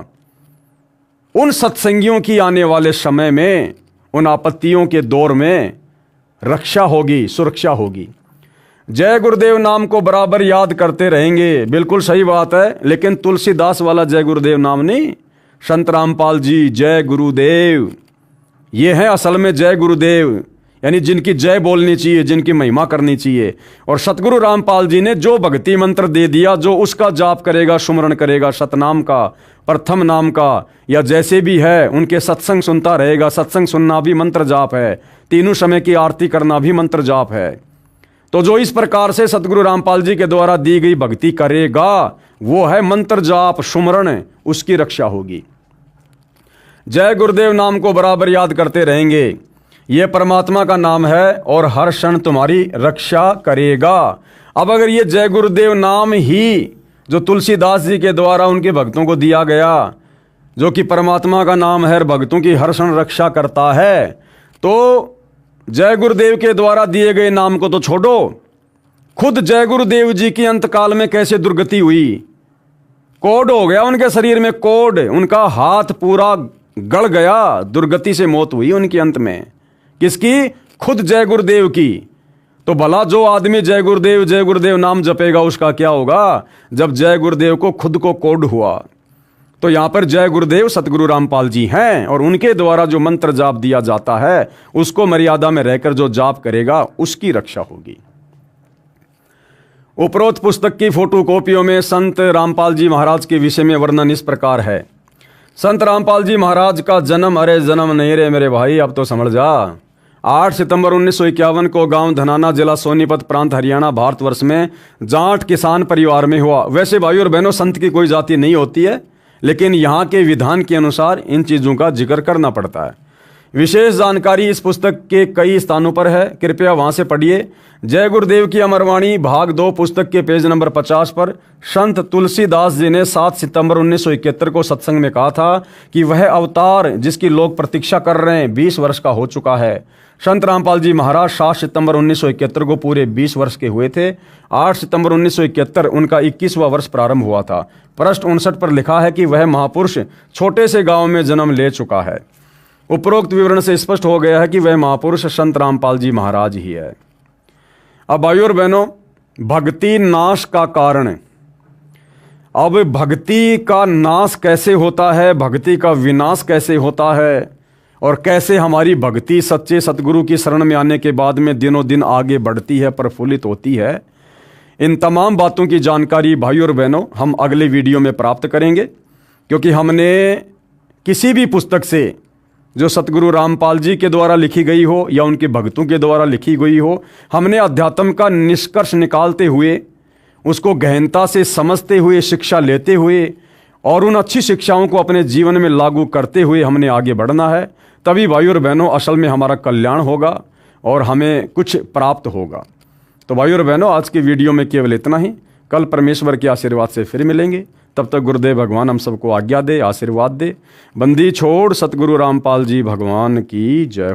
उन सत्संगियों की आने वाले समय में, उन आपत्तियों के दौर में रक्षा होगी, सुरक्षा होगी। जय गुरुदेव नाम को बराबर याद करते रहेंगे, बिल्कुल सही बात है, लेकिन तुलसीदास वाला जय गुरुदेव नाम नहीं। संत रामपाल जी जय गुरुदेव, ये है असल में जय गुरुदेव, यानी जिनकी जय बोलनी चाहिए, जिनकी महिमा करनी चाहिए। और सतगुरु रामपाल जी ने जो भक्ति मंत्र दे दिया, जो उसका जाप करेगा, सुमरण करेगा, सतनाम का, प्रथम नाम का, या जैसे भी है, उनके सत्संग सुनता रहेगा। सत्संग सुनना भी मंत्र जाप है, तीनों समय की आरती करना भी मंत्र जाप है। तो जो इस प्रकार से सतगुरु रामपाल जी के द्वारा दी गई भक्ति करेगा, वो है मंत्र जाप सुमरण, उसकी रक्षा होगी। जय गुरुदेव नाम को बराबर याद करते रहेंगे, ये परमात्मा का नाम है और हर क्षण तुम्हारी रक्षा करेगा। अब अगर ये जय गुरुदेव नाम ही जो तुलसीदास जी के द्वारा उनके भक्तों को दिया गया, जो कि परमात्मा का नाम है और भक्तों की हर क्षण रक्षा करता है, तो जय गुरुदेव के द्वारा दिए गए नाम को तो छोड़ो, खुद जय गुरुदेव जी की अंतकाल में कैसे दुर्गति हुई, कोड हो गया उनके शरीर में, कोड, उनका हाथ पूरा गड़ गया, दुर्गति से मौत हुई उनकी अंत में। किसकी? खुद जय गुरुदेव की। तो भला जो आदमी जय गुरुदेव नाम जपेगा उसका क्या होगा? जब जय गुरुदेव को खुद को कोड हुआ, तो यहां पर जय गुरुदेव सतगुरु रामपाल जी हैं और उनके द्वारा जो मंत्र जाप दिया जाता है उसको मर्यादा में रहकर जो जाप करेगा उसकी रक्षा होगी। उपरोक्त पुस्तक की फोटोकॉपियों में संत रामपाल जी महाराज के विषय में वर्णन इस प्रकार है। संत रामपाल जी महाराज का जन्म, अरे जन्म नहीं रे मेरे भाई, अब तो समझ जा, 8 सितंबर 1951 को गांव धनाना, जिला सोनीपत, प्रांत हरियाणा, भारतवर्ष में जाट किसान परिवार में हुआ। वैसे भाई और बहनों, संत की कोई जाति नहीं होती है, लेकिन यहाँ के विधान के अनुसार इन चीज़ों का जिक्र करना पड़ता है। विशेष जानकारी इस पुस्तक के कई स्थानों पर है, कृपया वहां से पढ़िए। जय गुरुदेव की अमरवाणी भाग 2 पुस्तक के पेज नंबर 50 पर संत तुलसीदास जी ने 7 सितंबर 1971 को सत्संग में कहा था कि वह अवतार जिसकी लोग प्रतीक्षा कर रहे हैं 20 वर्ष का हो चुका है। संत रामपाल जी महाराज 7 सितंबर 1971 को पूरे 20 वर्ष के हुए थे। 8 सितंबर 1971 उनका 21वां वर्ष प्रारंभ हुआ था। पृष्ठ 59 पर लिखा है कि वह महापुरुष छोटे से गांव में जन्म ले चुका है। उपरोक्त विवरण से स्पष्ट हो गया है कि वह महापुरुष संत रामपाल जी महाराज ही है। अब भाइयों और बहनों, भक्ति नाश का कारण। अब भक्ति का नाश कैसे होता है, भक्ति का विनाश कैसे होता है, और कैसे हमारी भक्ति सच्चे सतगुरु की शरण में आने के बाद में दिनों दिन आगे बढ़ती है, प्रफुल्लित होती है, इन तमाम बातों की जानकारी भाइयों और बहनों हम अगले वीडियो में प्राप्त करेंगे। क्योंकि हमने किसी भी पुस्तक से जो सतगुरु रामपाल जी के द्वारा लिखी गई हो या उनके भक्तों के द्वारा लिखी गई हो, हमने अध्यात्म का निष्कर्ष निकालते हुए, उसको गहनता से समझते हुए, शिक्षा लेते हुए और उन अच्छी शिक्षाओं को अपने जीवन में लागू करते हुए हमने आगे बढ़ना है। तभी भाइयों और बहनों असल में हमारा कल्याण होगा और हमें कुछ प्राप्त होगा। तो भाइयों और बहनों, आज की वीडियो में केवल इतना ही। कल परमेश्वर के आशीर्वाद से फिर मिलेंगे। तब तक गुरुदेव भगवान हम सबको आज्ञा दे, आशीर्वाद दे। बंदी छोड़ सतगुरु रामपाल जी भगवान की जय।